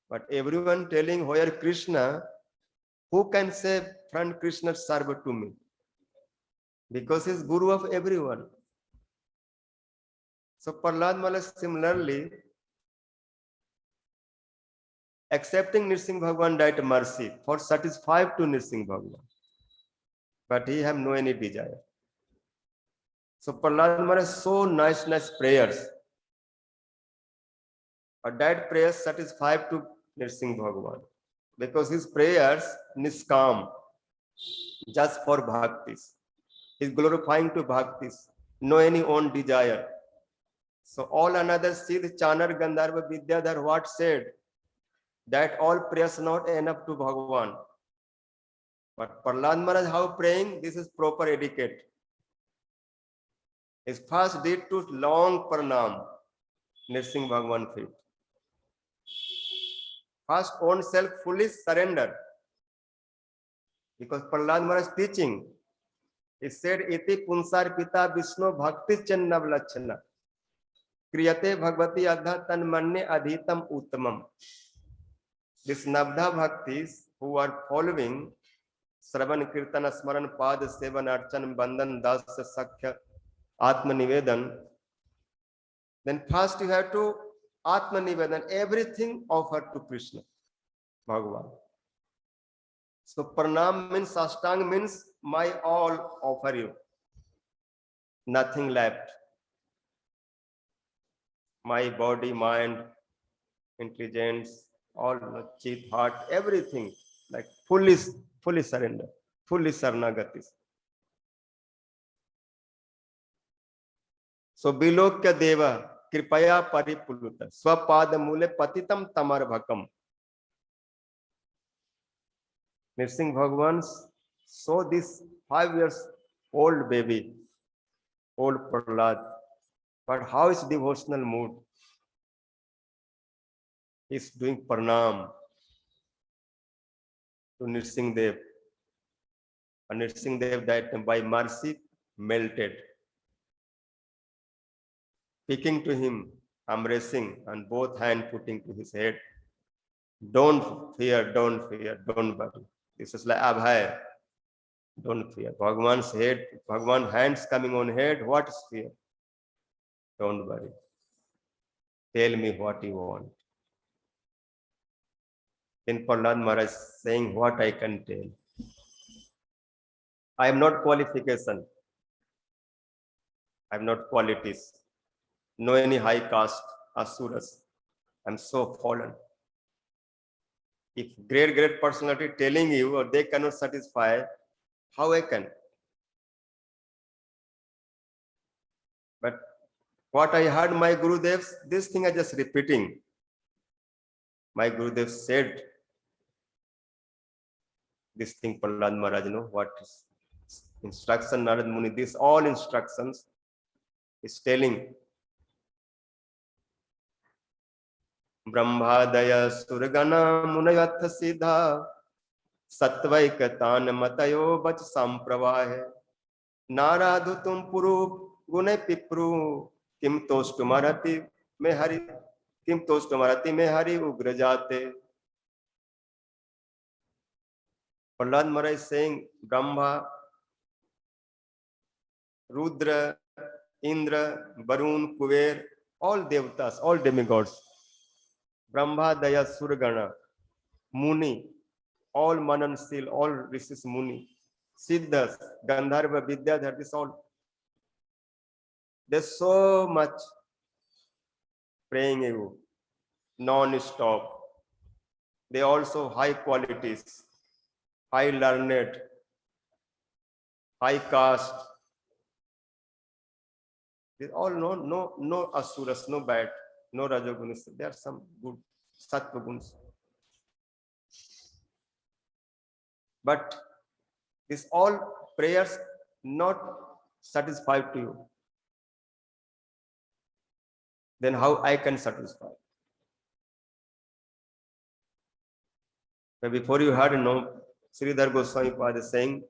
But everyone telling where Krishna, who can say front Krishna serve to me? Because he is Guru of everyone. So Prahlad Maharaj similarly accepting Nirsingh Bhagavan that mercy for satisfied to Nirsingh Bhagavan. But he have no any desire. So Prahlad Maharaj so nice prayers. But that prayers satisfied to Nirsingh Bhagavan. Because his prayers niskam, just for bhaktis. He's glorifying to bhaktis, no any own desire. So all another Siddh, Chanar, Gandharva, Vidyadhar, what said? That all prayers not enough to Bhagavan. But Prahlad Maharaj how praying? This is proper etiquette. His first did to long pranam, Nirsingh Bhagavan feet. First own self fully surrender. Because Prahlad Maharaj teaching, he said, Iti punsar pita Vishnu bhakti channav lachana. Kriyate bhagavati adha tan manne adhitam uttamam. This Navdha Bhaktis who are following Sravan Kirtana Smaran Pad Sevan Archan Bandhan Das Sakhya Atma Nivedan, then first you have to Atma Nivedan, everything offered to Krishna, Bhagavan. So pranam means, Ashtang means my all offer you. Nothing left. My body, mind, intelligence, all chit, heart, everything, like fully surrender, fully sarnagati. So Bilokya Deva, Kripaya Paripuluta, Swapada Mule Patitam Tamar Bhakam. Nirsingh Bhagavan saw this 5 years old baby, old Prahlad, but how is devotional mood? He's doing pranam to Nirsingh Dev. And Nirsingh Dev that by mercy melted. Speaking to him, embracing, and both hands putting to his head. Don't fear, don't worry. This is like Abhay. Don't fear. Bhagavan's head, Bhagavan's hands coming on head. What is fear? Don't worry. Tell me what you want. Then Prahlad Maharaj saying what I can tell. I am not qualification. I am not qualities. No any high caste, asuras. I'm so fallen. If great personality telling you or they cannot satisfy, how I can? But what I heard my Gurudevs, this thing I just repeating. My Gurudev said this thing, Prahlad Maharaj, you know, what is instruction, Narad Muni, this all instructions is telling. Brahmadaya Surgana Munayatha Siddha Satvaikatan Matayo Bach Sampravahe Naradhutum Puru Gune Pipru Kim Tostumarati Mehari Kim Tostumarati Mehari Ugrajate. Prahlad Maharaj is saying Brahma, Rudra, Indra, Varun, Kuver, all devatas, all demigods. Brahma, Daya, Surgana, Muni, all Manansil, all rishis Muni, Siddhas, Gandharva, Vidyadhar, this all. There's so much praying you, non-stop. They also high qualities, high learned, high caste. They all no asuras, no bad, no rajagunas. There are some good sattva gunas. But this all prayers not satisfied to you. Then how I can satisfy? But before you heard, Sridhar Goswami Pada saying,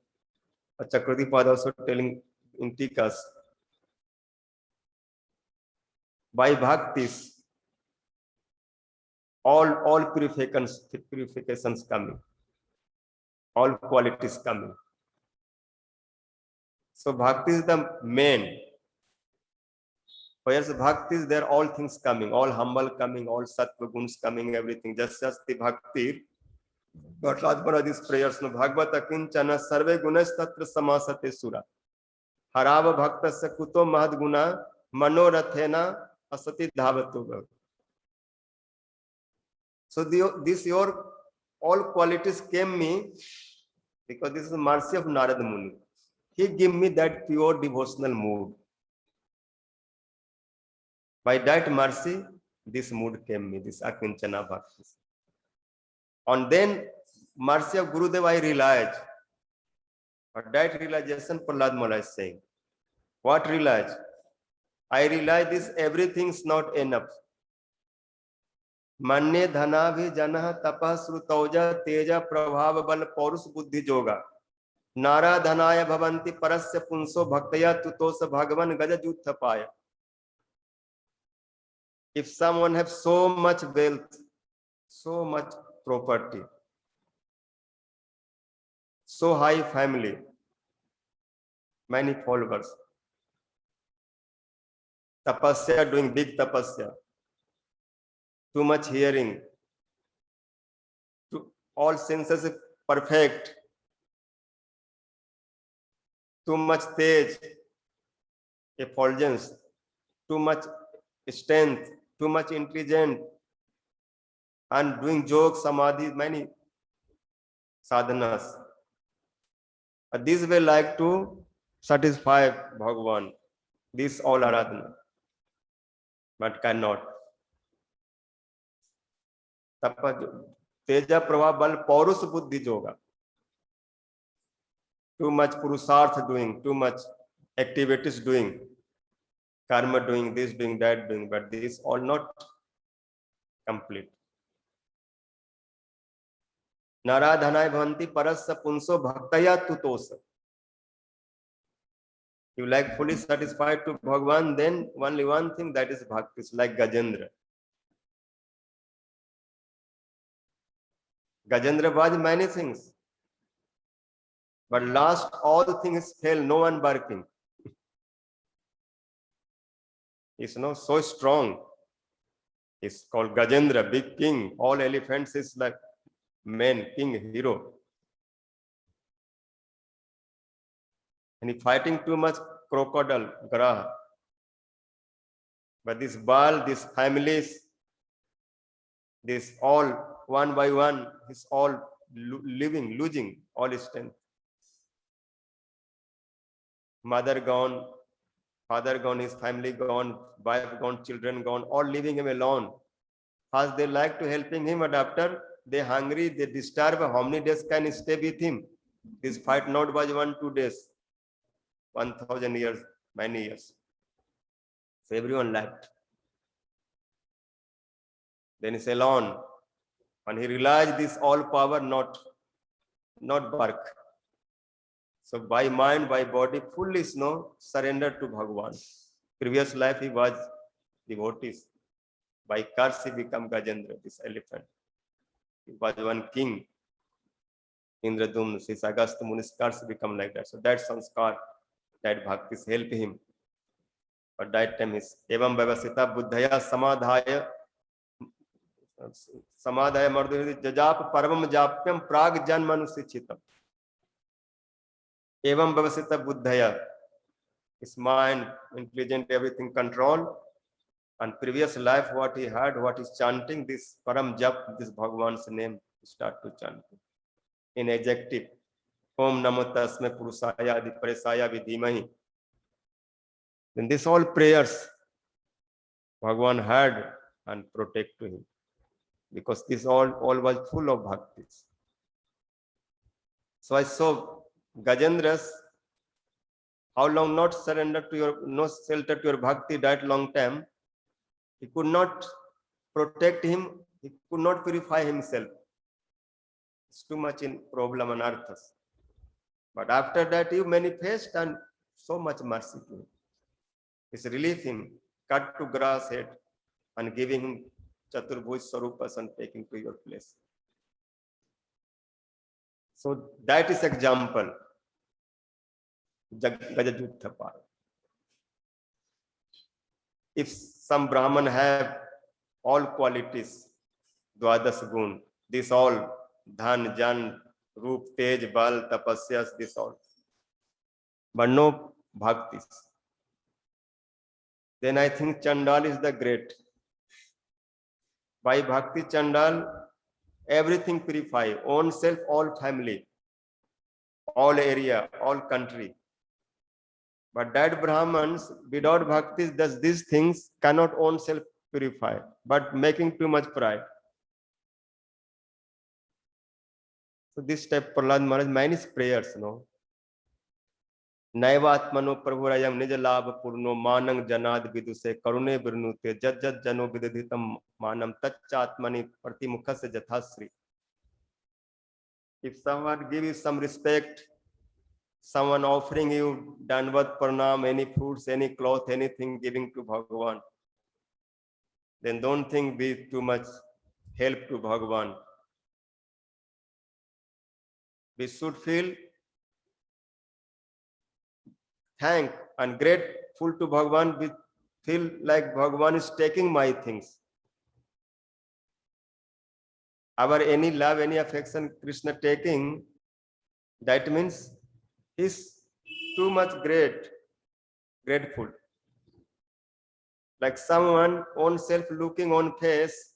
Chakravarti Pada also telling in Tikas, by bhaktis, all purifications coming, all qualities coming. So bhakti is the main. Whereas bhakti is there, all things coming, all humble coming, all sattva guns coming, everything. Just the bhakti. But Rajbara, these prayers, no Bhagavata Kinchana Sarve Gunas Tatra Samasate Sura. Harava Bhakta Sakuto Mahad Guna Manorathena Asati Dhavato. So this your all qualities came me because this is the mercy of Narad Muni. He gave me that pure devotional mood. By that mercy, this mood came me, this Akinchana Bhakti. And then mercy of Gurudev I realized. But that realization Prahlad Maharaj is saying. What realize? I realize this everything's not enough. Manye dhana bhi janah tapah srutauja teja prabhav bal paurus buddhi yoga. Nara dhanaya bhavanti parasya punso bhaktaya tutosa bhagavan gaja jutha paya. If someone has so much wealth, so much property, so high family, many followers, tapasya, doing big tapasya, too much hearing, all senses perfect, too much tej, effulgence, too much strength, too much intelligent, and doing jokes, samadhi, many sadhanas. These way like to satisfy Bhagavan. This all aradhana, but cannot. Teja प्रभाव बल पौरुष बुद्धि जोगा. Too much purusarth doing, too much activities doing, karma doing, this doing, that doing, but this all not complete. Naradhanai bhavanti parasya punso bhaktaya tutosa. You like fully satisfied to Bhagavan, then only one thing, that is bhakti. It's like Gajendra. Gajendra was many things, but last all things fail, no one barking. He's not so strong. He's called Gajendra, big king. All elephants is like man, king, hero. And he fighting too much crocodile, Graha. But this Baal, these families, this all one by one, is all living, losing all his strength. Mother gone, father gone, his family gone, wife gone, children gone, all leaving him alone. First they like to helping him, but after they hungry, they disturb. How many days can he stay with him? This fight not was 1-2 days, 1,000 years, many years. So everyone left. Then he's alone. And he realized this all power not work. So by mind, by body, fully surrender to Bhagavan. Previous life he was devotees. By curse he become Gajendra, this elephant. He was one king. Indradumna, this Agastya Muni's curse become like that. So that sanskar, that bhaktis help him. But that time is evam vyavasita buddhaya samadhaya mardhya jajap paravam japyam prag janmanusichitam. Evam vyavasita buddhaya, his mind, intelligent, everything control. And previous life, what he had, what he's chanting, this param jap, this Bhagavan's name, start to chant. In adjective, Om Namo Tasme Purusaya Adi Presaya Vidhimahi. Then this all prayers Bhagavan had and protect to him. Because this all was full of bhaktis. So I saw Gajendras, how long not surrender to your, no shelter to your bhakti, that long time. He could not protect him, he could not purify himself. It's too much in problem and arthas. But after that you manifest and so much mercy to him. It's relief him, cut to grass head and giving him Chaturbhuj Sarupas and taking to your place. So that is example. Gajajutthapal. If some Brahman have all qualities, Dwadas Gun, this all, Dhan, Jan, Roop, Tej, Bal, Tapasyas, this all. But no bhaktis. Then I think Chandal is the great. By Bhakti Chandal, everything purify, own self, all family, all area, all country. But that Brahmans, without bhaktis, does these things, cannot own self purify, but making too much pride. So this step, Prahlad Maharaj, many prayers, Naivatmano Prabhurayam Nijalabha Purno Manang Janad Viduse Karune Birnute Jajat Jano Vidaditam Manam Tachatmani Pratimukhasya Jathasri. If someone gives you some respect, someone offering you Danvat Pranam, any foods, any cloth, anything giving to Bhagavan, then don't think be too much help to Bhagavan. We should feel thank and grateful to Bhagavan. We feel like Bhagavan is taking my things. our any love, any affection Krishna taking, that means he's too much grateful. Like someone own self looking on face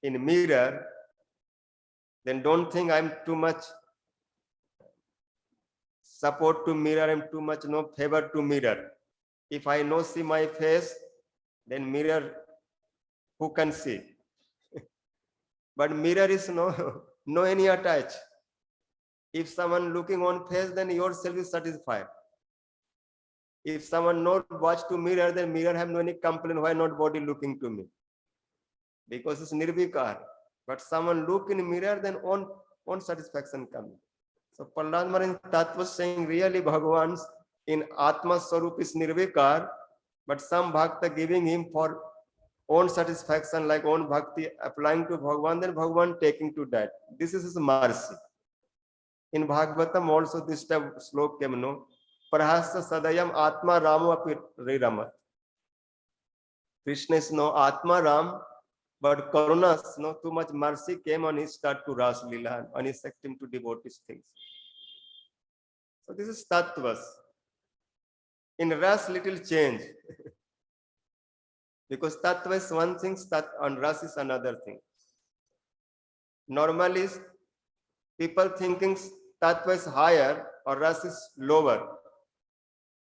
in mirror, then don't think I'm too much support to mirror, I'm too much no favor to mirror. If I no see my face, then mirror who can see? But mirror is no any attach. If someone looking on face, then yourself is satisfied. If someone not watch to mirror, then mirror have no any complaint, why not body looking to me? Because it's nirvikar. But someone look in mirror, then on satisfaction comes. So Prahlad Maharaj Tattva was saying really Bhagavan in Atma Swarup is nirvikar, but some bhakta giving him for own satisfaction, like own bhakti applying to Bhagavan, then Bhagavan taking to that. This is his mercy. In Bhagavatam also this type slok came, no? Prahasya sadayam atma ramo api riramat. Krishna is no Atma Ram, but Karunas, no, too much mercy came on his start to Ras Leela and he set him to devotees things. So this is Tattvas. In Ras, little change. Because Tattva is one thing, and Ras is another thing. Normally, people thinking Tattva is higher or Ras is lower.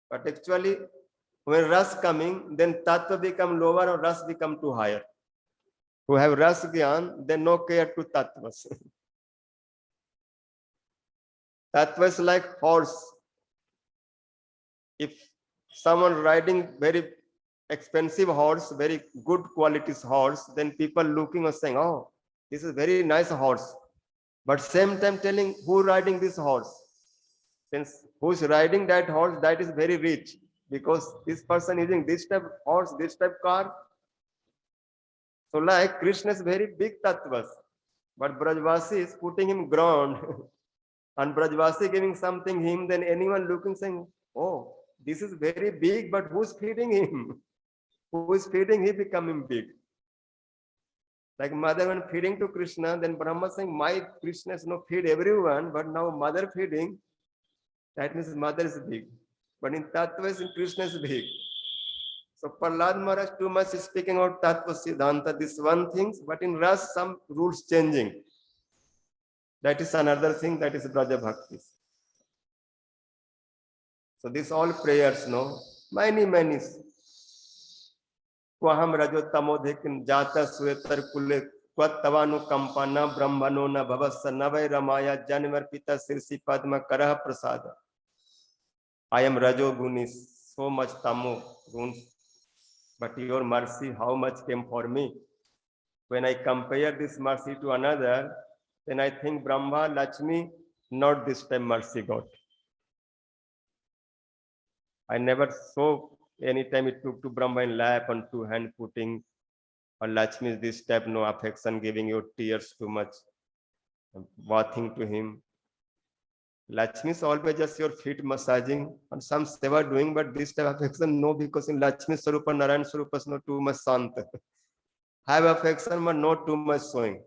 But actually, when Ras coming, then Tattva become lower or Ras become too higher. Who have Ras Gyan, they no care to Tattvas. Tattva is like horse. If someone riding very expensive horse, very good quality horse, then people looking or saying, oh, this is very nice horse. But same time telling who riding this horse. Since who's riding that horse, that is very rich. Because this person using this type horse, this type car. So like Krishna is very big tattvas. But Brajvasi is putting him ground. And Brajvasi giving something him, then anyone looking saying, oh, this is very big, but who's feeding him? Who is feeding, he becoming big. Like mother when feeding to Krishna, then Brahma saying, my Krishna is no feed everyone, but now mother feeding, that means mother is big. But in Tattva, in Krishna is big. So Prahlad Maharaj too much is speaking about Tattva Siddhanta, this one thing, but in Ras some rules changing. That is another thing, that is Braja Bhakti. So this all prayers, no, many. Kwaham rajo tamodhikin jata suetar kule kwatavanukampa na brahmano na bhavassa navai ramaya janmarpita sirsi padma karah prasada. I am rajo guni, so much tamo guns, but your mercy, how much came for me? When I compare this mercy to another, then I think Brahma, Lakshmi, not this time mercy got. I never saw anytime it took to Brahma in lap and two hand putting, or Lakshmi is this step, no affection, giving you tears too much, bathing to him. Lakshmi is always just your feet massaging and some seva doing, but this type of affection, no, because in Lakshmi Sarupa, Narayan Sarupa is not too much sant. Have affection, but not too much showing.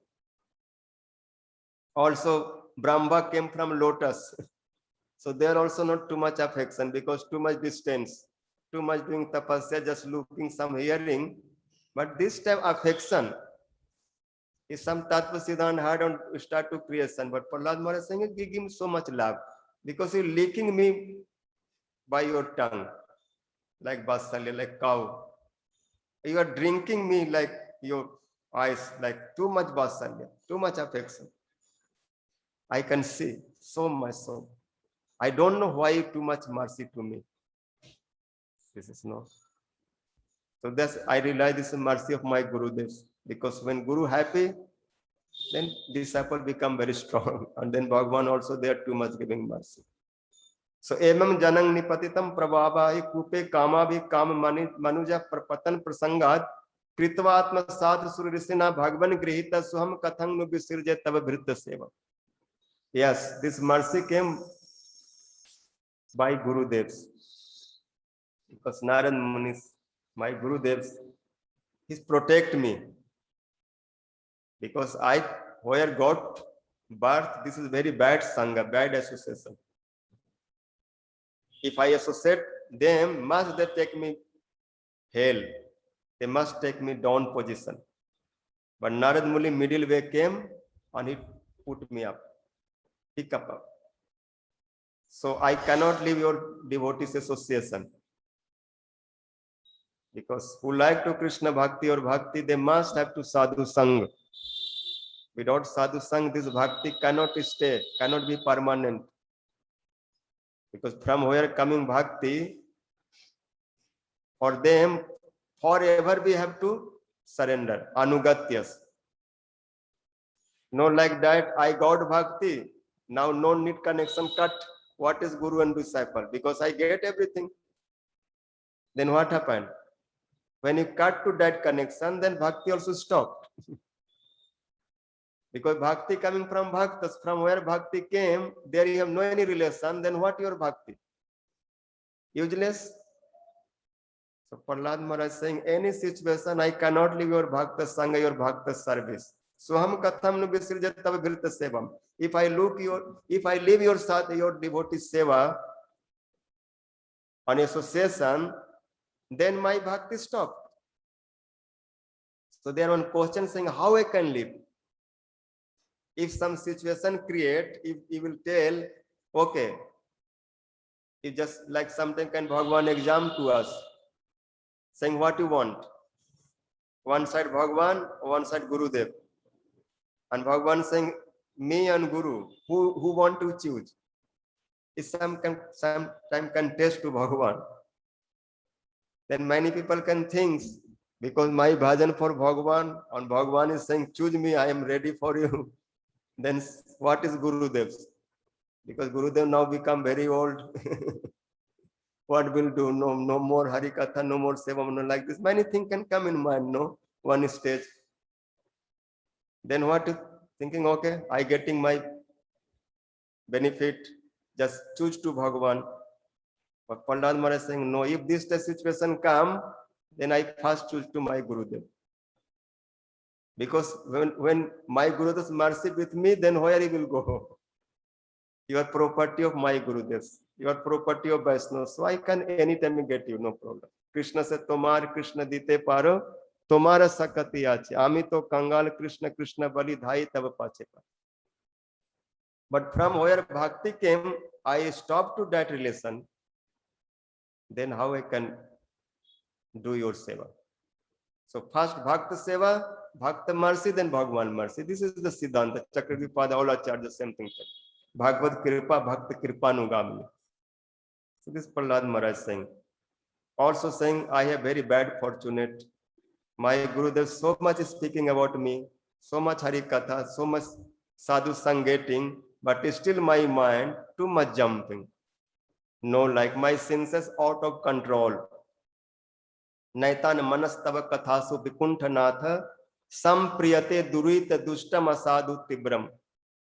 Also, Brahma came from lotus. So they are also not too much affection because too much distance, too much doing tapasya, just looking, some hearing. But this type of affection is some Tattva Siddhanta had on start to creation. But Prahlad Maharaj is saying, give him so much love because you're licking me by your tongue, like Vasalya, like cow. You are drinking me like your eyes, like too much Vasalya, too much affection. I can see so much so. I don't know why too much mercy to me. This is no. So that's I realize this is mercy of my Gurudevs. Because when Guru happy, then disciple become very strong. And then Bhagavan also they are too much giving mercy. So emam janang nipatitam prabhavahi kupe kama bhi kam manuja prapatan prasangat kritvatma sadh surisina bhagavan grihita suham kathang nu visirje tava vritta seva. Yes, this mercy came by Gurudevs. Because Narad Munis, my Gurudevs, he protect me. Because where got birth, this is very bad sangha, bad association. If I associate them, must they take me hell? They must take me down position. But Narad Muni middle way came and he put me up, pick up. So I cannot leave your devotees association. Because who like to Krishna bhakti or bhakti, they must have to sadhu sang. Without sadhu sang, this bhakti cannot stay, cannot be permanent. Because from where coming bhakti, for them, forever we have to surrender, anugatyas. No like that, I got bhakti, now no need connection, cut. What is guru and disciple? Because I get everything. Then what happened? When you cut to that connection, then bhakti also stopped. Because bhakti coming from bhaktas, from where bhakti came, there you have no any relation, then what your bhakti? Useless. So Prahlad Maharaj is saying, any situation, I cannot leave your bhakta sangha, your bhakta service. Soham katham nu visirjat tava virta sevam. If I leave your sadh, your devotee seva on association, then my bhakti stopped. So there one question saying, how I can live? If some situation create, if you will tell, okay, you just like something can Bhagwan exam to us, saying what you want. One side Bhagwan, one side Gurudev. And Bhagwan saying, me and Guru, who want to choose? Is some time contest to Bhagwan. Then many people can think, because my bhajan for Bhagwan, and Bhagwan is saying, choose me, I am ready for you. Then what is Gurudev's? Because Gurudev now become very old. What will do? No more Harikatha, no more Seva, no like this. Many things can come in mind, no? One stage. Then what is thinking, okay, I getting my benefit, just choose to Bhagavan. But Prahlad Maharaj is saying, no, if this situation come, then I first choose to my Gurudev. Because when my Gurudev's mercy with me, then where he will go? You are property of my Gurudevs. You are property of Vaishnava. So I can anytime get you, no problem. Krishna said, Tomar Krishna dite paro, Tomara sakati ache. Ami to kangal Krishna Krishna bali dhai tava pache. But from where bhakti came, I stopped to that relation. Then how I can do your seva? So first Bhakta seva, Bhakta mercy, then Bhagwan mercy. This is the Siddhanta. Chakravipada, all Acharya, the same thing. Bhagavad Kripa, Bhakta Kripa Nugamini. So this Prahlad Maharaj saying. Also saying, I have very bad fortunate. My Gurudev so much speaking about me, so much Hari Katha, so much Sadhu Sangating, but still my mind too much jumping. No, like my senses out of control. Naitan manastava kathasu vikunthanatha sampriyate durita dustam asadu tibram.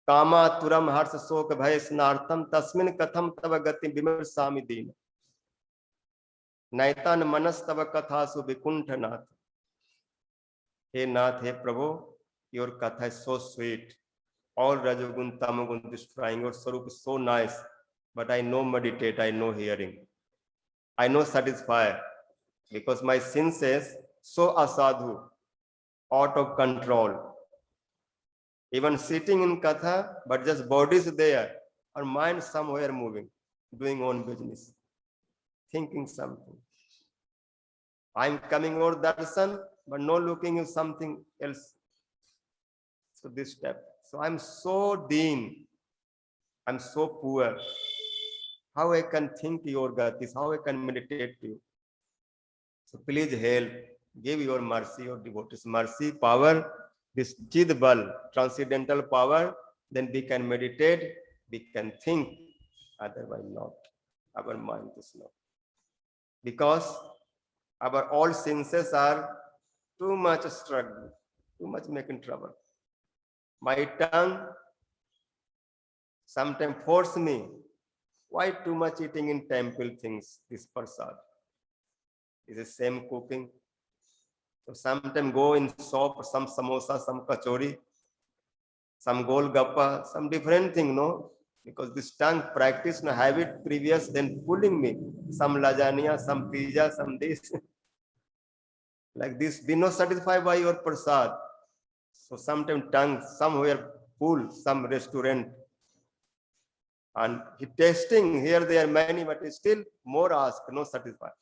Kama turam harsa sok bhaya snartham tasmin katham tava gati vimarsami dina. Naitan manastava kathasu vikunthanatha. Hey Nath, hey Prabhu, your katha is so sweet. All Rajagun, Tamagun destroying, your Sarup is so nice. But I know meditate, I know hearing. I know satisfy. Because my senses so asadhu, out of control. Even sitting in katha, but just body is there, or mind somewhere moving, doing own business, thinking something. I'm coming over darshan, but no looking at something else. So this step. So I'm so deen, I'm so poor. How I can think your gatis, how I can meditate to you. So please help, give your mercy, your devotees mercy, power, this Chid Bal, transcendental power, then we can meditate, we can think, otherwise not. Our mind is not. Because our all senses are too much struggle, too much making trouble. My tongue sometimes force me, why too much eating in temple things, this prasad? Is the same cooking. So sometimes go in shop, some samosa, some kachori. some golgappa, some different thing, no? Because this tongue practice, no habit previous, then pulling me. Some lasagna, some pizza, some this. Like this, be not satisfied by your prasad. So sometimes tongue somewhere pull some restaurant. And he tasting, here there are many, but still more ask, no satisfied.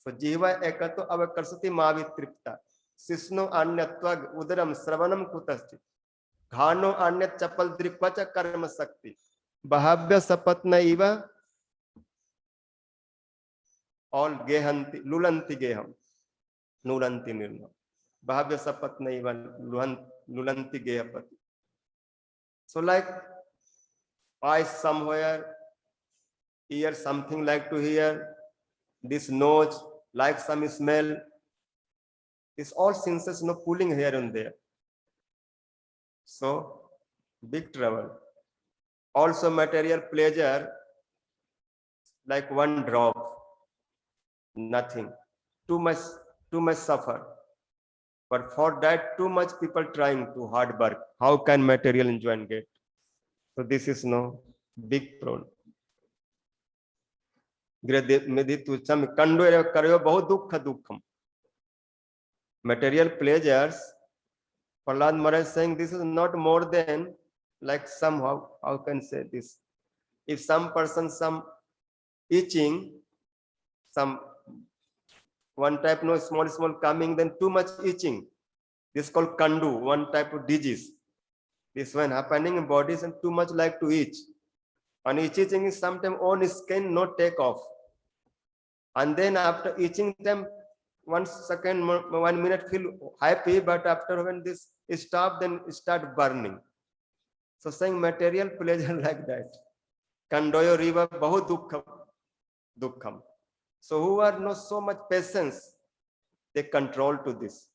So jiva ekato avakarsati mavitripta. Sisno anyatva udaram sravanam kutaschi. Ghano anyat chapal drikvacha karma sakti. Bahavya sapatna iva all gehanti lulanti geham. Nulanti nirna. Bahavya sapatna iva lulanti gehapati. So like eyes somewhere, ear something like to hear, this nose like some smell. It's all senses no pulling here and there. So big trouble. Also material pleasure like one drop, nothing. Too much suffer. But for that too much people trying to hard work. How can material enjoyment get? So this is no big problem. Material pleasures, Prahlad Maharaj is saying this is not more than like somehow, how can say this? If some person, some itching, some one type no small coming, then too much itching. This is called kandu, one type of disease. This one happening in bodies and too much like to itch. And itching is sometimes on skin not take off. And then after itching them, 1 second, 1 minute feel happy, but after when this stop, then start burning. So saying material pleasure like that. Kandoyo river bahu dukkham. So who are not so much patience, they control to this.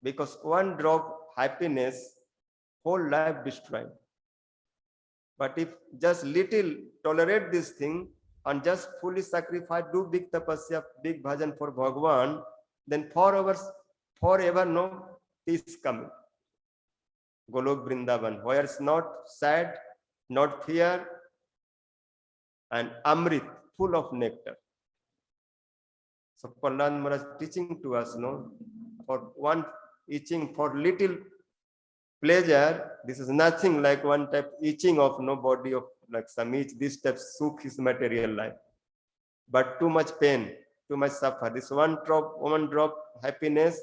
Because one drop happiness, whole life destroyed. But if just little tolerate this thing and just fully sacrifice, do big tapasya, big bhajan for Bhagwan, then forever no peace coming. Golok Vrindavan, where it's not sad, not fear, and Amrit, full of nectar. So Prahlad Maharaj teaching to us, no, for one itching for little pleasure, this is nothing like one type itching of no body of like some itch, this type sukh is material life. But too much pain, too much suffer. This one drop happiness,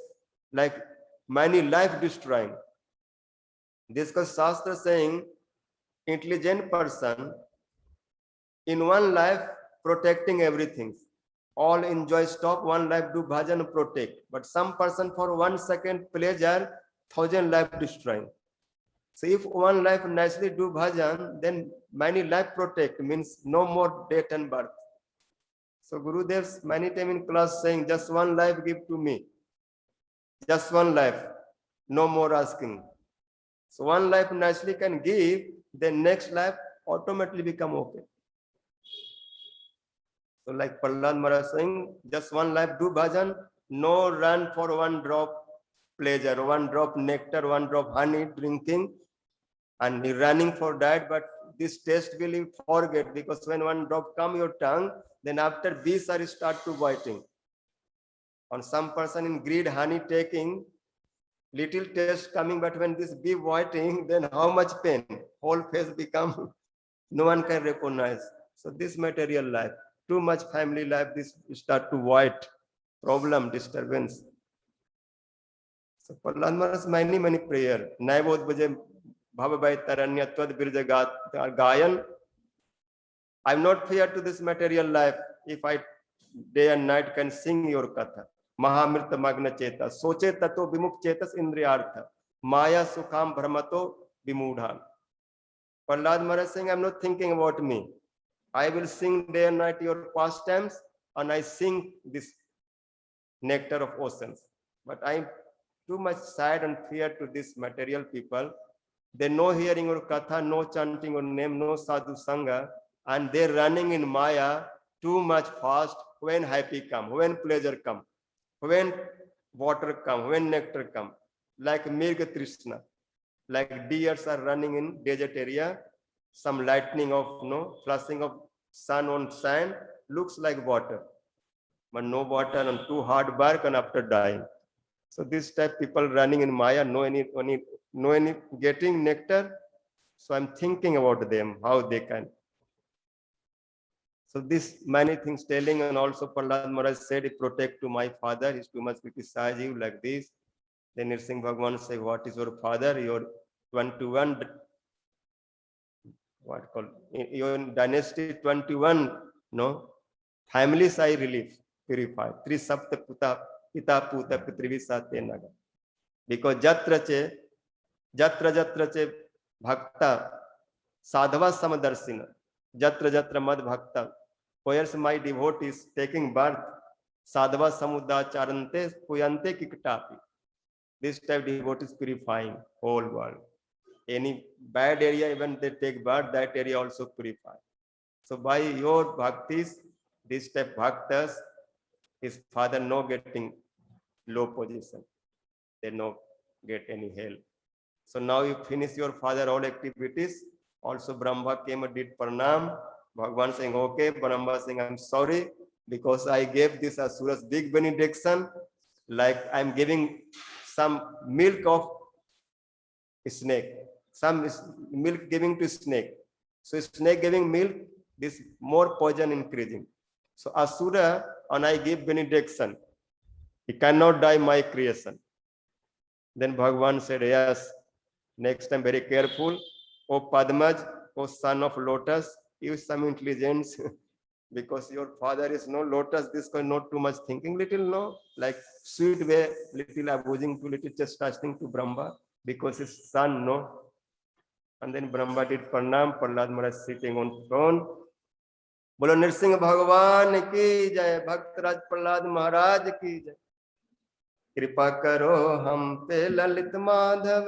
like many life destroying. This because Shastra saying, intelligent person in one life protecting everything. All enjoy stop, one life do bhajan protect. But some person for 1 second pleasure, 1,000 life destroying. So if one life naturally do bhajan, then many life protect, means no more death and birth. So Gurudev's many time in class saying, just one life give to me. Just one life, no more asking. So one life naturally can give, then next life automatically become okay. So like Prahlad Maharaj saying, just one life do bhajan, no run for one drop pleasure, one drop nectar, one drop honey drinking, and running for that, but this taste will you forget, because when one drop come your tongue, then after bees are start to biting. On some person in greed, honey taking, little taste coming, but when this bee biting, then how much pain, whole face become, no one can recognize. So this material life, too much family life, this start to white, problem, disturbance. So Prahlad Maharaj many prayer. Naivod Bhaje Bhavabai Taranya Tvad Birja Gayan. I'm not fear to this material life if I day and night can sing your katha. Mahamrita Magna Cheta. Soche Tato Vimuk Chetas Indriyartha. Maya Sukham Brahmato Vimudhan. Prahlad Maharaj saying, I'm not thinking about me. I will sing day and night your pastimes, and I sing this nectar of oceans. But I'm too much sad and fear to this material people. They no hearing your katha, no chanting your name, no sadhu sangha, and they're running in Maya too much fast. When happy come, when pleasure come, when water come, when nectar come, like Mirga Trishna. like deers are running in desert area. Some lightning of flashing of sun on sand looks like water, but no water and too hard work and after dying. So this type people running in Maya, no any getting nectar. So I'm thinking about them, how they can. So this many things telling, and also Prahlad Maharaj said, protect to my father, he's too much criticize you like this. Then Nirsingh Bhagwan say, what is your father? Your 21, what called, your dynasty 21, no, families I relieve, purify. Three sapta pita puta pitrivisa tenaga. Because jatra che bhakta sadhava samadarshina, jatra mad bhakta, where's my devotees taking birth, sadhava samudacharante puyante kiktapi. This type devotees purifying whole world. Any bad area, even they take birth, that area also purify. So by your bhaktis, this type bhaktas, his father no getting low position. They no get any help. So now you finish your father all activities. Also Brahma came and did pranam. Bhagwan saying, okay, Brahma saying, I'm sorry because I gave this Asuras big benediction. Like I'm giving some milk of snake, some milk giving to snake. So snake giving milk, this more poison increasing. So Asura, and I give benediction. He cannot die my creation. Then Bhagwan said, yes, next time very careful. O Padmaj, O son of lotus, use some intelligence because your father is no lotus, this kind not too much thinking, little no, like sweet way, little abusing to little just touching to Brahma because his son no. And then Brahma did pranam, Prahlad Maharaj sitting on throne. बोलो नरसिंह भगवान की जय, भक्तराज प्रहलाद महाराज की जय। कृपा करो हम पे ललित माधव,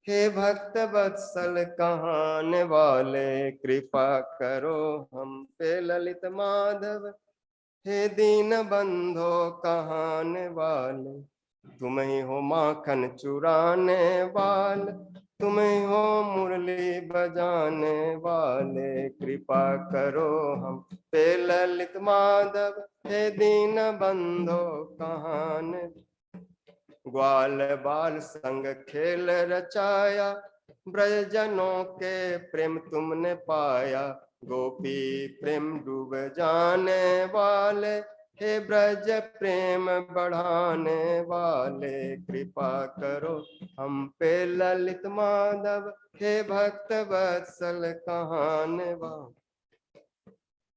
हे भक्त वत्सल कहाने वाले। कृपा करो हम पे ललित माधव, हे दीन बंधो कहाने वाले। तुम ही हो माखन चुराने वाले, तुम ही हो मुरली बजाने वाले। कृपा करो हम पे ललित माधव, हे दीन बंधो कहाने। ग्वाल बाल संग खेल रचाया, ब्रजजनों के प्रेम तुमने पाया। गोपी प्रेम डूब जाने वाले, हे ब्रज प्रेम बढ़ाने वाले। कृपा करो हम पे ललित माधव, हे भक्त वत्सल कहाने वाले।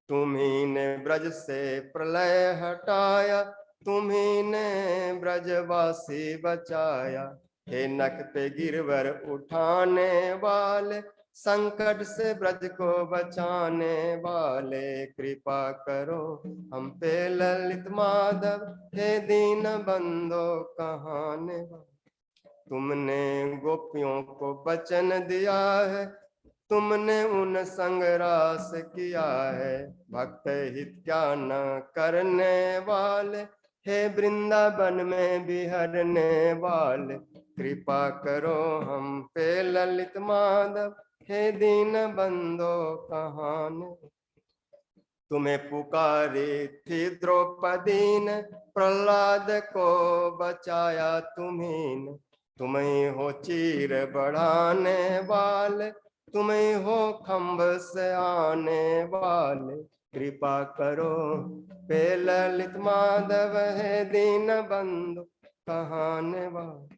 तुम्ही ने ब्रज से प्रलय हटाया, तुम्ही ने ब्रजवासी बचाया। हे नख पे गिरवर उठाने वाले, संकट से ब्रज को बचाने वाले। कृपा करो हम पे ललित माधव, हे दीन बंधो कहाने वाले। तुमने गोपियों को वचन दिया है, तुमने उन संग रास किया है। भक्त हित क्या न करने वाले, हे वृंदावन में बिहरने वाले। कृपा करो हम पे ललित माधव, हे दीन बंधो कहाने। तुम्हें पुकारी थी द्रौपदी ने, प्रहलाद को बचाया तुम्ही ने। तुम ही हो चीर बढ़ाने वाले, तुम ही हो खम्भ से आने वाले। कृपा करो पे ललित माधव, हे दीन बंधु कहाने वाले।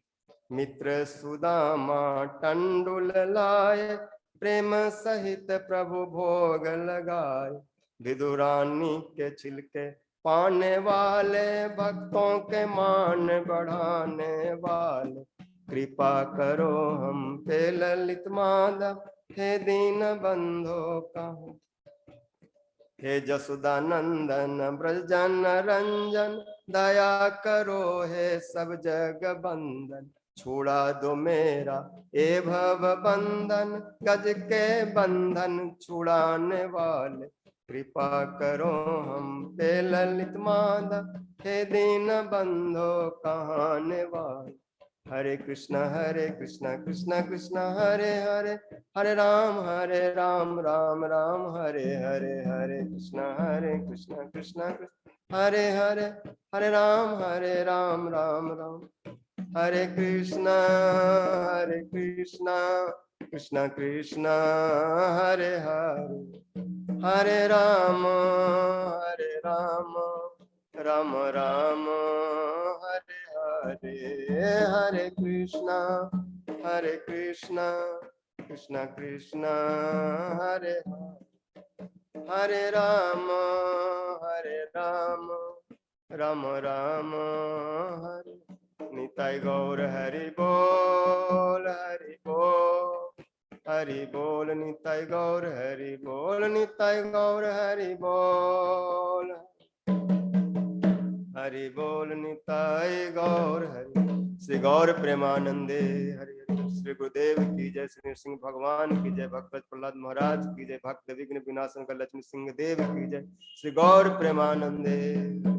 मित्र सुदामा टंडुल लाए, प्रेम सहित प्रभु भोग लगाए। विदुरानी के छिलके पाने वाले, भक्तों के मान बढ़ाने वाले। कृपा करो हम पे ललित माधव, हे दीन बंधो कहां। हे जसुदा नंदन ब्रजन रंजन, दया करो हे सब जग बंदन। छुड़ा दो मेरा ए भव बंधन, गज के बंधन छुड़ाने वाले। कृपा करो हम पे ललित माधव, हे दीन बंधो कहाने वाले। हरे कृष्णा कृष्णा कृष्णा हरे हरे, हरे राम राम राम हरे हरे, हरे कृष्णा कृष्णा कृष्णा हरे हरे, हरे राम राम राम, हरे कृष्णा कृष्णा कृष्णा हरे हरे, हरे राम राम राम हरे हरे, हरे कृष्णा कृष्णा कृष्णा हरे हरे, हरे राम राम राम हरे, निताय गौर हरि बोल हरि बोल, हरि बोल निताय गौर हरि बोल, निताय गौर हरि बोल, हरि बोल निताय गौर हरि। श्री गौर प्रेमानंदे हरि हरि। श्री गुरुदेव की जय, श्री सिंह भगवान की जय, भक्त प्रहलाद महाराज की जय, भक्त विघ्न विनाशन का लक्ष्मी सिंह देव की जय। श्री गौर प्रेमानंदे।